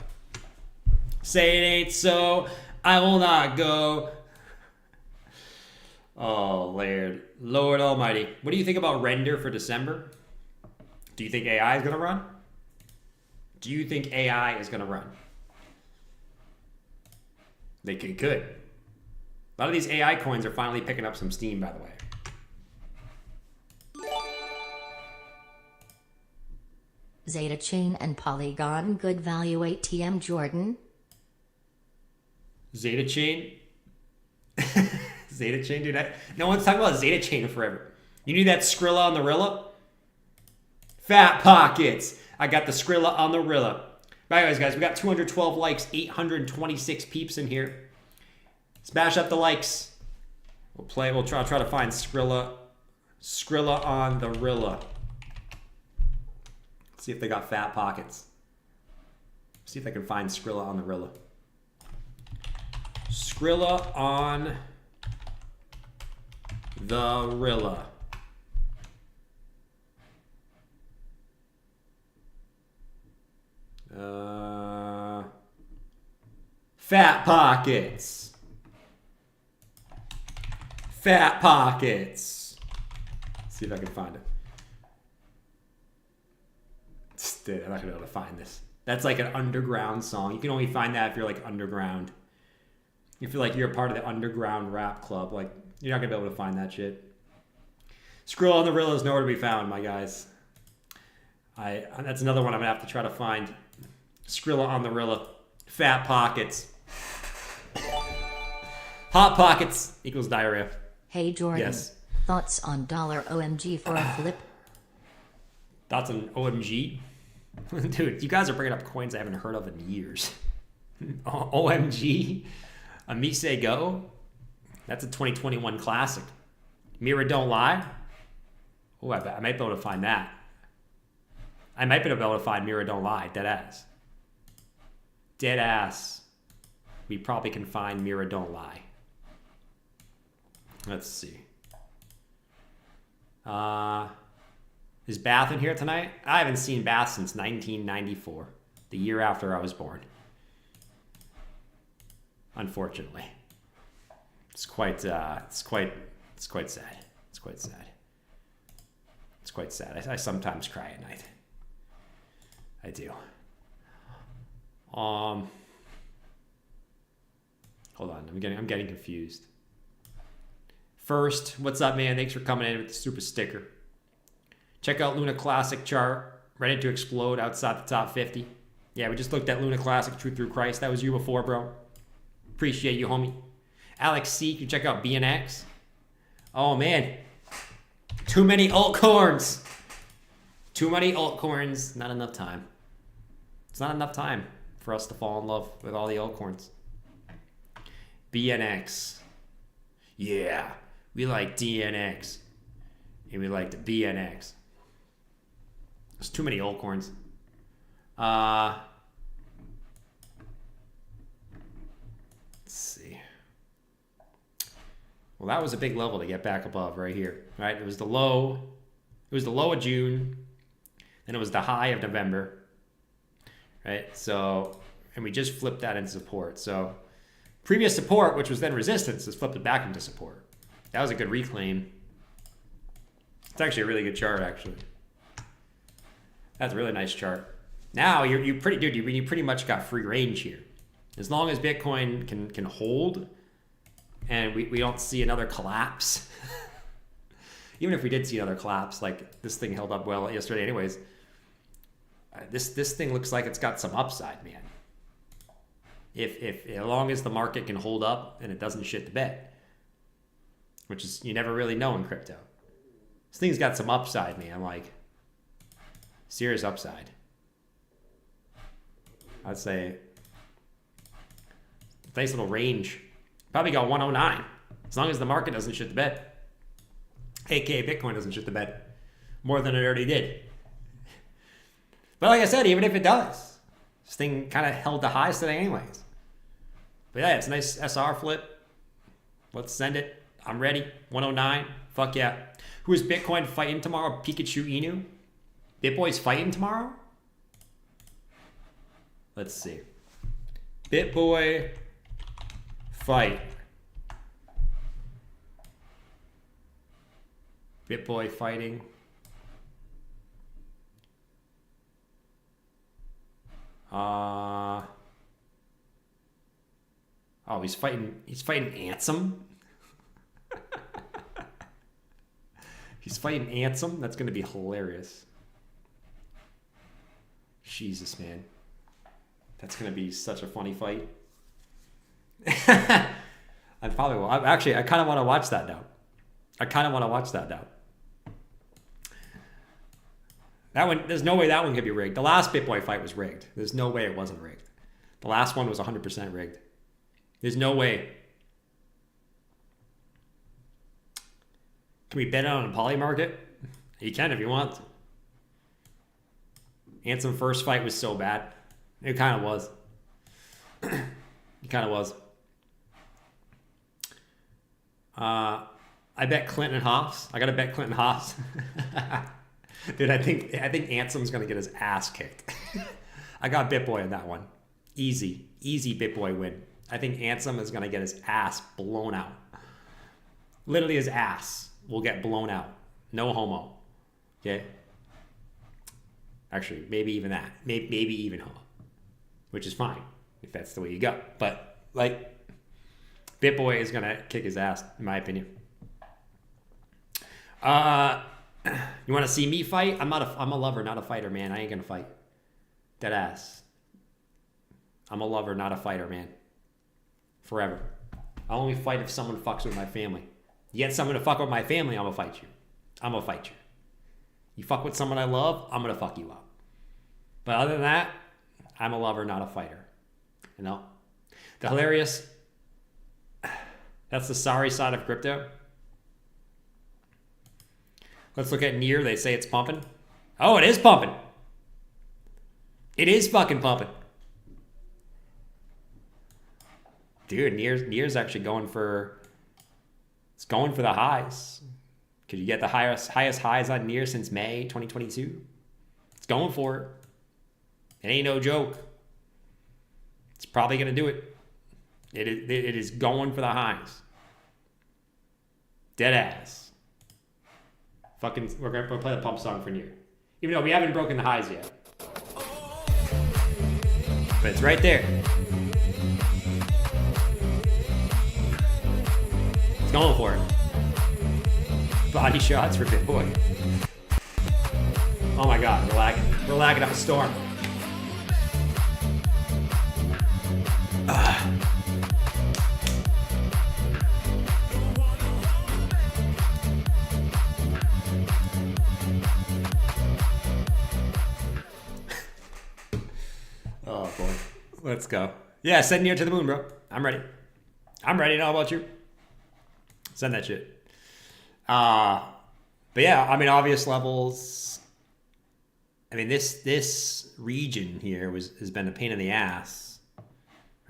Say it ain't so, I will not go. Oh, Lord Almighty. What do you think about render for December? Do you think AI is gonna run? Do you think AI is gonna run? They could. A lot of these AI coins are finally picking up some steam, by the way. Zeta Chain and Polygon, good value ATM Jordan. Zeta Chain? Zeta Chain, dude. No one's talking about Zeta Chain forever. You knew that Skrilla on the Rilla? Fat pockets. I got the Skrilla on the Rilla. But anyways, guys, we got 212 likes, 826 peeps in here. Smash up the likes. We'll try to find Skrilla on the Rilla. See if they got fat pockets. See if I can find Skrilla on the Rilla. Skrilla on the Rilla. Fat pockets. Fat pockets. See if I can find it. Dude, I'm not gonna be able to find this. That's like an underground song. You can only find that if you're like underground. You feel like you're a part of the underground rap club. Like, you're not gonna be able to find that shit. Skrilla on the Rilla is nowhere to be found, my guys. That's another one I'm gonna have to try to find. Skrilla on the Rilla. Fat pockets. Hot pockets equals diarrhea. Hey Jordan. Yes. Thoughts on $OMG for a flip? Thoughts on OMG? Dude, you guys are bringing up coins I haven't heard of in years. OMG? Amise Go? That's a 2021 classic. Mira Don't Lie? Oh, I might be able to find that. I might be able to find Mira Don't Lie. Dead ass. Dead ass. We probably can find Mira Don't Lie. Let's see. Is Bath in here tonight? I haven't seen Bath since 1994, the year after I was born. Unfortunately, it's quite sad. It's quite sad. It's quite sad. I sometimes cry at night. I do. Hold on, I'm getting confused. First, what's up, man? Thanks for coming in with the super sticker. Check out Luna Classic chart. Ready to explode outside the top 50. Yeah, we just looked at Luna Classic, Truth Through Christ. That was you before, bro. Appreciate you, homie. Alex C, you check out BNX. Oh, man. Too many altcoins. Too many altcoins. Not enough time. It's not enough time for us to fall in love with all the altcoins. BNX. Yeah, we like DNX. And we like the BNX. There's too many altcoins. Let's see. Well, that was a big level to get back above right here. Right? It was the low. It was the low of June. Then it was the high of November. Right? So, and we just flipped that into support. So, previous support, which was then resistance, has flipped it back into support. That was a good reclaim. It's actually a really good chart, actually. That's a really nice chart. Now you pretty much got free range here. As long as Bitcoin can hold, and we don't see another collapse. Even if we did see another collapse, like this thing held up well yesterday, anyways. This thing looks like it's got some upside, man. If as long as the market can hold up and it doesn't shit the bed, which is you never really know in crypto. This thing's got some upside, man. Like serious upside. I'd say nice little range. Probably got 109 as long as the market doesn't shit the bed. AKA Bitcoin doesn't shit the bed more than it already did. But like I said, even if it does, this thing kind of held the highs today anyways. But yeah, it's a nice SR flip. Let's send it. I'm ready. 109. Fuck yeah. Who is Bitcoin fighting tomorrow? Pikachu Inu? BitBoy's fighting tomorrow? Let's see. BitBoy fight. BitBoy fighting. Oh, he's fighting Ansem. He's fighting Ansem. That's going to be hilarious. Jesus, man. That's going to be such a funny fight. I probably will. I kind of want to watch that now. That one, there's no way that one could be rigged. The last BitBoy fight was rigged. There's no way it wasn't rigged. The last one was 100% rigged. There's no way. Can we bet on a poly market? You can if you want. Ansem first fight was so bad. It kind of was. It kind of was. I bet Clinton Hoffs. I gotta bet Clinton Hoffs. Dude, I think Ansem's gonna get his ass kicked. I got BitBoy in that one. Easy BitBoy win. I think Ansem is gonna get his ass blown out. Literally his ass will get blown out. No homo. Okay? Actually, maybe even that. Maybe even homo. Which is fine, if that's the way you go. But, like, BitBoy is gonna kick his ass, in my opinion. You want to see me fight? I'm a lover, not a fighter, man. I ain't gonna fight. Dead ass. I'm a lover, not a fighter, man. Forever. I'll only fight if someone fucks with my family. You get someone to fuck with my family, I'm gonna fight you. I'm gonna fight you. You fuck with someone I love, I'm gonna fuck you up. But other than that, I'm a lover, not a fighter. You know? The hilarious... That's the sorry side of crypto. Let's look at Near. They say it's pumping. Oh, it is pumping. It is fucking pumping. Dude, Near's actually going for... It's going for the highs. Could you get the highest highs on Near since May 2022? It's going for it. It ain't no joke. It's probably going to do it. It is going for the highs. Dead ass. Fucking, we're going to play the pump song for Near. Even though we haven't broken the highs yet. But it's right there. It's going for it. Body shots for BitBoy. Oh my god, we're lagging. We're lagging up a storm. Oh boy. Let's go. Yeah, send Near to the moon, bro. I'm ready. I'm ready. How about you? Send that shit. But yeah, I mean, obvious levels. I mean, this region here has been a pain in the ass,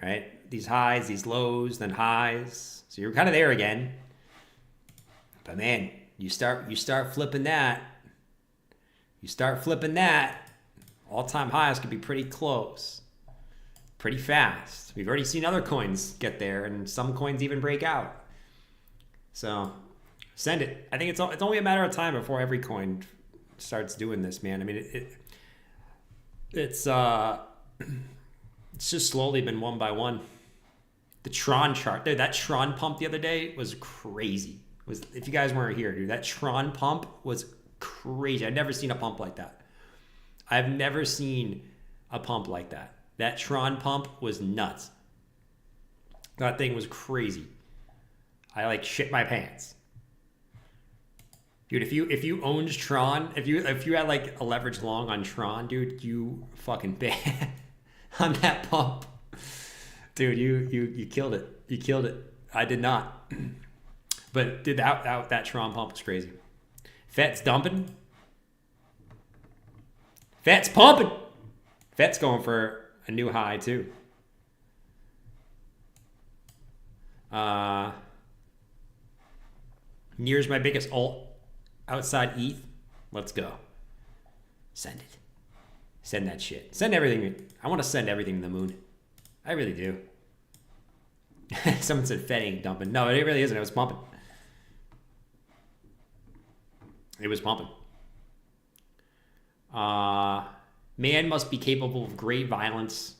right? These highs, these lows, then highs. So you're kind of there again. But man, you start flipping that. You start flipping that. All-time highs could be pretty close, pretty fast. We've already seen other coins get there, and some coins even break out. So send it. I think it's only a matter of time before every coin starts doing this, man. I mean, it's just slowly been one by one. The Tron chart, dude, that Tron pump the other day was crazy. If you guys weren't here, dude, that Tron pump was crazy. I've never seen a pump like that. I've never seen a pump like that. That Tron pump was nuts. That thing was crazy. I like shit my pants. Dude, if you owned Tron, if you had like a leverage long on Tron, dude, you fucking bad on that pump. Dude, you killed it. You killed it. I did not. But dude, that Tron pump was crazy. Fet's dumping. Fet's pumping. Fet's going for a new high too. Near's my biggest alt outside ETH. Let's go. Send it. Send that shit. Send everything. I want to send everything to the moon. I really do. Someone said Fed ain't dumping. No, it really isn't. It was pumping. It was pumping. Man must be capable of great violence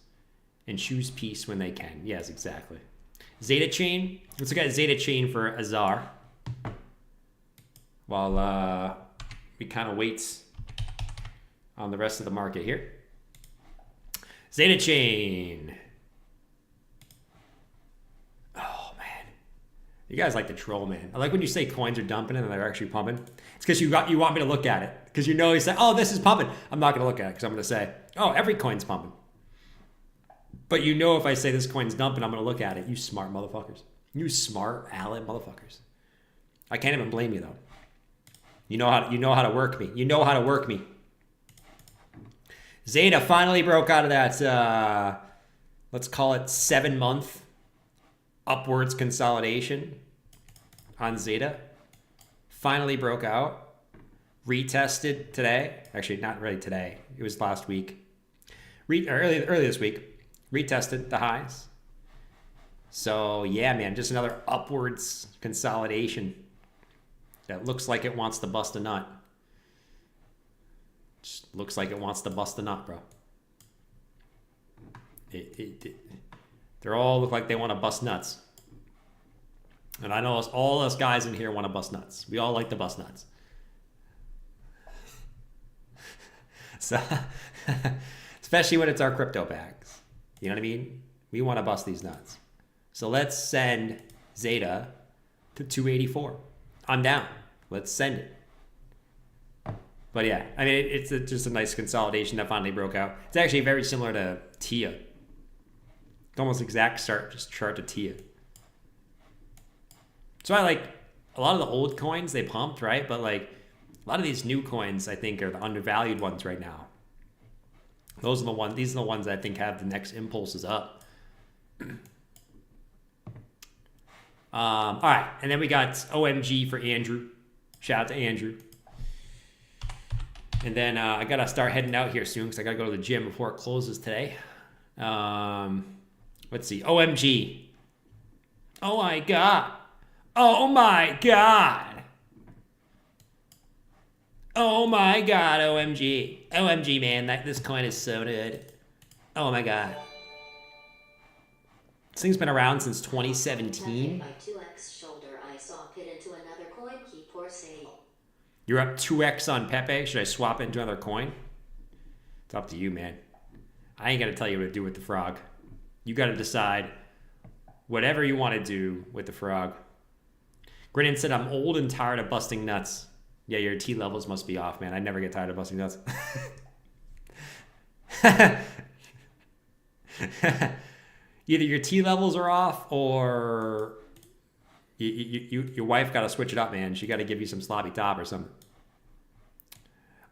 and choose peace when they can. Yes, exactly. Zeta Chain. Let's look at Zeta Chain for Azar. While we kind of wait on the rest of the market here. Zeta Chain. Oh, man. You guys like to troll, man. I like when you say coins are dumping and they're actually pumping. It's because you want me to look at it. Because you know he said, oh, this is pumping. I'm not going to look at it because I'm going to say, oh, every coin's pumping. But you know if I say this coin's dumping, I'm going to look at it. You smart motherfuckers. You smart Allen motherfuckers. I can't even blame you, though. You know how to work me. You know how to work me. Zeta finally broke out of that, let's call it 7-month upwards consolidation on Zeta. Finally broke out. Retested today. Actually, not really today. It was last week. Early this week. Retested the highs. So, yeah, man. Just another upwards consolidation that looks like it wants to bust a nut. Just looks like it wants to bust a nut, bro. They all look like they want to bust nuts. And I know all us guys in here want to bust nuts. We all like to bust nuts. So, especially when it's our crypto bags. You know what I mean? We want to bust these nuts. So let's send Zeta to 284. I'm down. Let's send it. But yeah, I mean, it's just a nice consolidation that finally broke out. It's actually very similar to TIA. It's almost exact chart to TIA. So I like a lot of the old coins, they pumped, right? But like a lot of these new coins, I think, are the undervalued ones right now. These are the ones I think have the next impulses up. All right, and then we got OMG for Andrew. Shout out to Andrew. And then I got to start heading out here soon because I got to go to the gym before it closes today. Let's see. OMG. Oh, my God. Oh, my God. Oh, my God, OMG. OMG, man. This coin is so good. Oh, my God. This thing's been around since 2017. My 2x shoulder I saw fit into another coin keep for sale. You're up 2x on Pepe. Should I swap it into another coin? It's up to you, man. I ain't got to tell you what to do with the frog. You got to decide whatever you want to do with the frog. Grinnan said, I'm old and tired of busting nuts. Yeah, your T levels must be off, man. I never get tired of busting nuts. Either your T levels are off or your wife got to switch it up, man. She got to give you some sloppy top or something.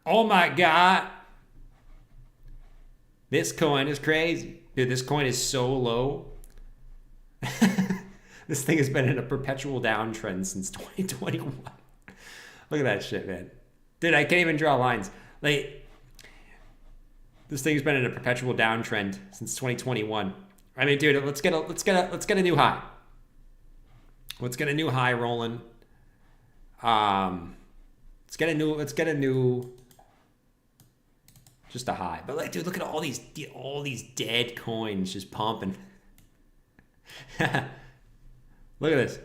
Oh my God. This coin is crazy. Dude, this coin is so low. This thing has been in a perpetual downtrend since 2021. Look at that shit, man. Dude, I can't even draw lines. Like, this thing's been in a perpetual downtrend since 2021. I mean, dude, let's get a new high. Let's get a new high rolling. Let's get a new just a high. But like, dude, look at all these dead coins just pumping. Look at this.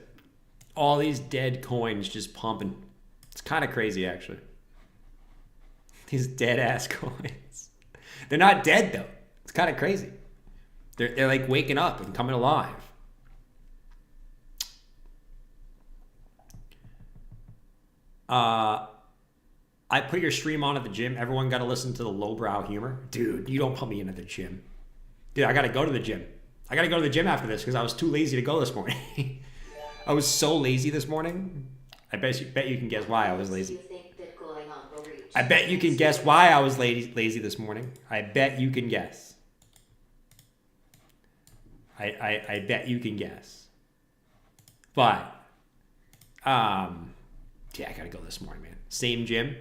All these dead coins just pumping. It's kind of crazy, actually. These dead ass coins. They're not dead though. It's kind of crazy. They're like waking up and coming alive. I put your stream on at the gym. Everyone got to listen to the lowbrow humor. Dude, you don't put me in at the gym. Dude, I got to go to the gym. I got to go to the gym after this because I was too lazy to go this morning. I was so lazy this morning. I bet you can guess why I was lazy. I bet you can guess why I was lazy this morning. I bet you can guess. I bet you can guess. But, yeah, I gotta go this morning, man. Same gym.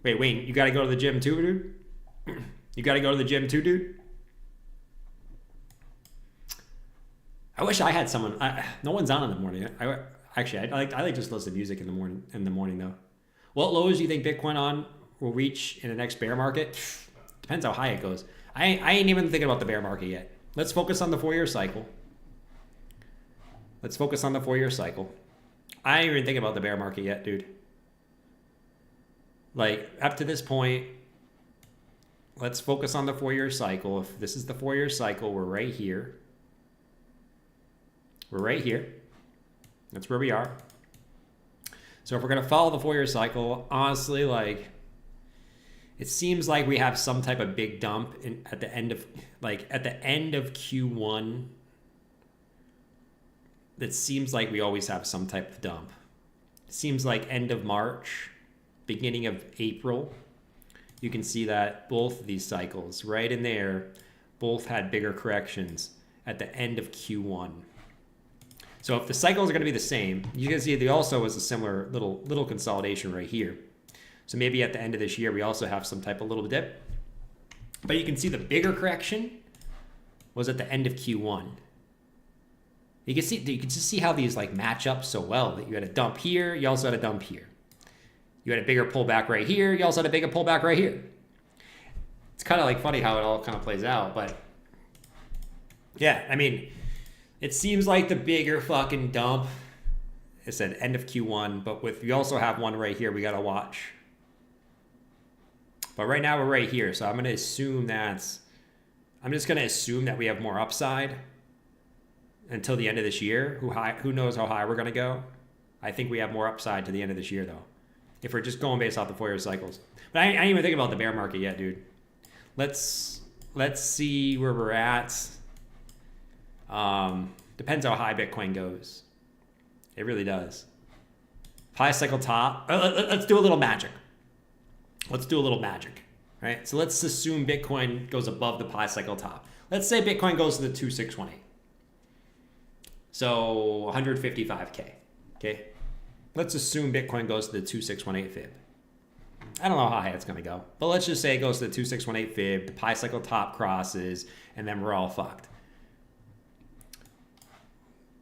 Wait, Wayne, you gotta go to the gym too, dude? You gotta go to the gym too, dude? I wish I had someone. No one's on in the morning. Actually, I like just listen to music in the morning though. What lows do you think Bitcoin will reach in the next bear market? Depends how high it goes. I ain't even thinking about the bear market yet. Let's focus on the 4-year cycle. Let's focus on the 4-year cycle. I ain't even thinking about the bear market yet, dude. Like, up to this point, let's focus on the 4-year cycle. If this is the 4-year cycle, we're right here. We're right here. That's where we are. So if we're gonna follow the 4-year cycle, honestly, like it seems like we have some type of big dump at the end of Q1. It seems like we always have some type of dump. It seems like end of March, beginning of April, you can see that both of these cycles right in there both had bigger corrections at the end of Q1. So if the cycles are going to be the same, you can see there also was a similar little consolidation right here. So maybe at the end of this year, we also have some type of little dip. But you can see the bigger correction was at the end of Q1. You can just see how these like match up so well, that you had a dump here, you also had a dump here. You had a bigger pullback right here, you also had a bigger pullback right here. It's kind of like funny how it all kind of plays out, but yeah, I mean, it seems like the bigger fucking dump is at end of Q1, but we also have one right here we got to watch. But right now we're right here, so I'm just going to assume that we have more upside until the end of this year. Who knows how high we're going to go? I think we have more upside to the end of this year, though, if we're just going based off the 4-year cycles. But I ain't even thinking about the bear market yet, dude. Let's see where we're at. Depends how high Bitcoin goes. It really does. Pi cycle top. Let's do a little magic. Right? So let's assume Bitcoin goes above the pi cycle top. Let's say Bitcoin goes to the 2618. So 155K. Okay? Let's assume Bitcoin goes to the 2618 fib. I don't know how high it's going to go, but let's just say it goes to the 2618 fib, the pi cycle top crosses, and then we're all fucked.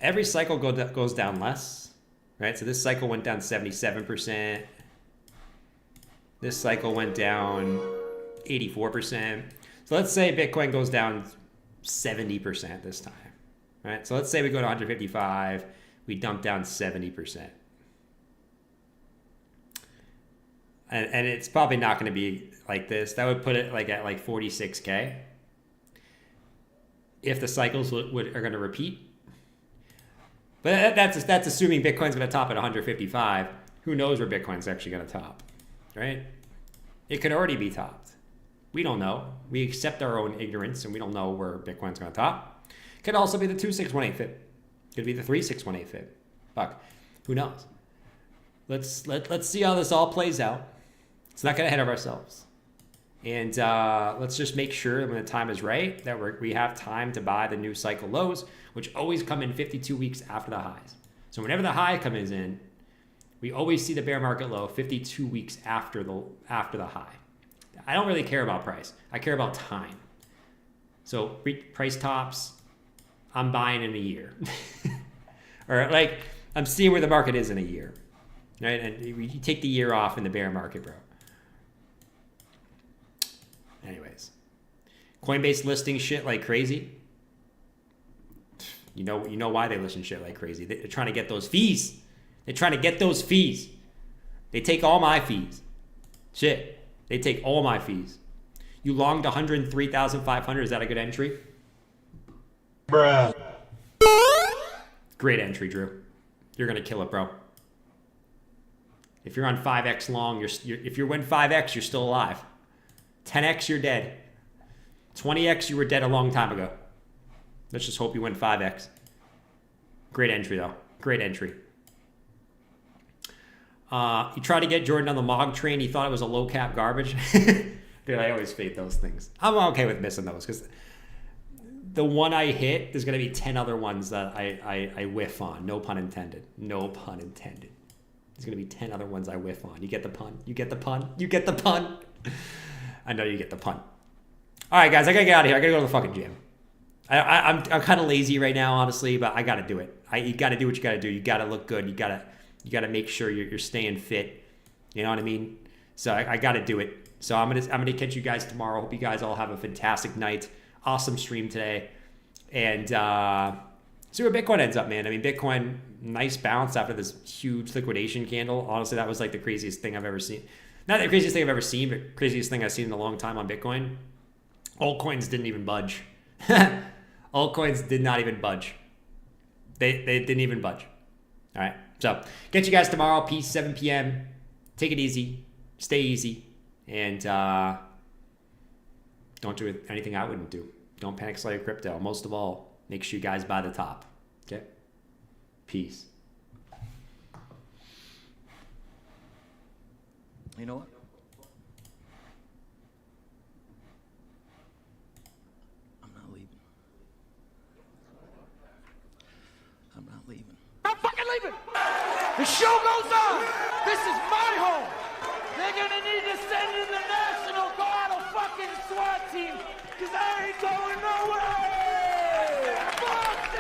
Every cycle goes down less, right? So this cycle went down 77%. This cycle went down 84%. So let's say Bitcoin goes down 70% this time, right? So let's say we go to 155, we dump down 70%. And it's probably not going to be like this. That would put it like at like 46K. If the cycles are going to repeat. But that's assuming Bitcoin's going to top at 155. Who knows where Bitcoin's actually going to top, right? It could already be topped. We don't know. We accept our own ignorance, and we don't know where Bitcoin's going to top. Could also be the 2618 fib. Could be the 3618 fib. Fuck. Who knows? Let's see how this all plays out. Let's not get ahead of ourselves. And let's just make sure when the time is right that we have time to buy the new cycle lows, which always come in 52 weeks after the highs. So whenever the high comes in, we always see the bear market low 52 weeks after the high. I don't really care about price. I care about time. So price tops, I'm buying in a year. Or like I'm seeing where the market is in a year. Right? And you take the year off in the bear market, bro. Anyways, Coinbase listing shit like crazy. You know why they listen shit like crazy. They're trying to get those fees. They take all my fees. Shit. They take all my fees. You longed 103,500. Is that a good entry? Bruh. Great entry, Drew. You're gonna kill it, bro. If you're on 5x long, if you win 5x, you're still alive. 10x, you're dead. 20x, you were dead a long time ago. Let's just hope you win 5x. Great entry, though. Great entry. He tried to get Jordan on the MOG train. He thought it was a low cap garbage. Dude, I always fade those things. I'm okay with missing those because the one I hit, there's going to be 10 other ones that I whiff on. No pun intended. No pun intended. There's going to be 10 other ones I whiff on. You get the pun? You get the pun? You get the pun? I know you get the pun. All right, guys, I got to get out of here. I got to go to the fucking gym. I'm kind of lazy right now, honestly, but I got to do it. You got to do what you got to do. You got to look good. You got to make sure you're staying fit. You know what I mean? So I got to do it. So I'm gonna catch you guys tomorrow. Hope you guys all have a fantastic night. Awesome stream today. And see where Bitcoin ends up, man. I mean, Bitcoin, nice bounce after this huge liquidation candle. Honestly, that was like the craziest thing I've ever seen. Not the craziest thing I've ever seen, but craziest thing I've seen in a long time on Bitcoin. Altcoins didn't even budge. Altcoins did not even budge. They didn't even budge. All right. So, get you guys tomorrow. Peace, 7 p.m. Take it easy. Stay easy. And don't do anything I wouldn't do. Don't panic sell your crypto. Most of all, make sure you guys buy the top. Okay? Peace. You know what? I'm not leaving. I'm not leaving. I'm fucking leaving. The show goes on. This is my home. They're gonna need to send in the National Guard or fucking SWAT team, because I ain't going nowhere.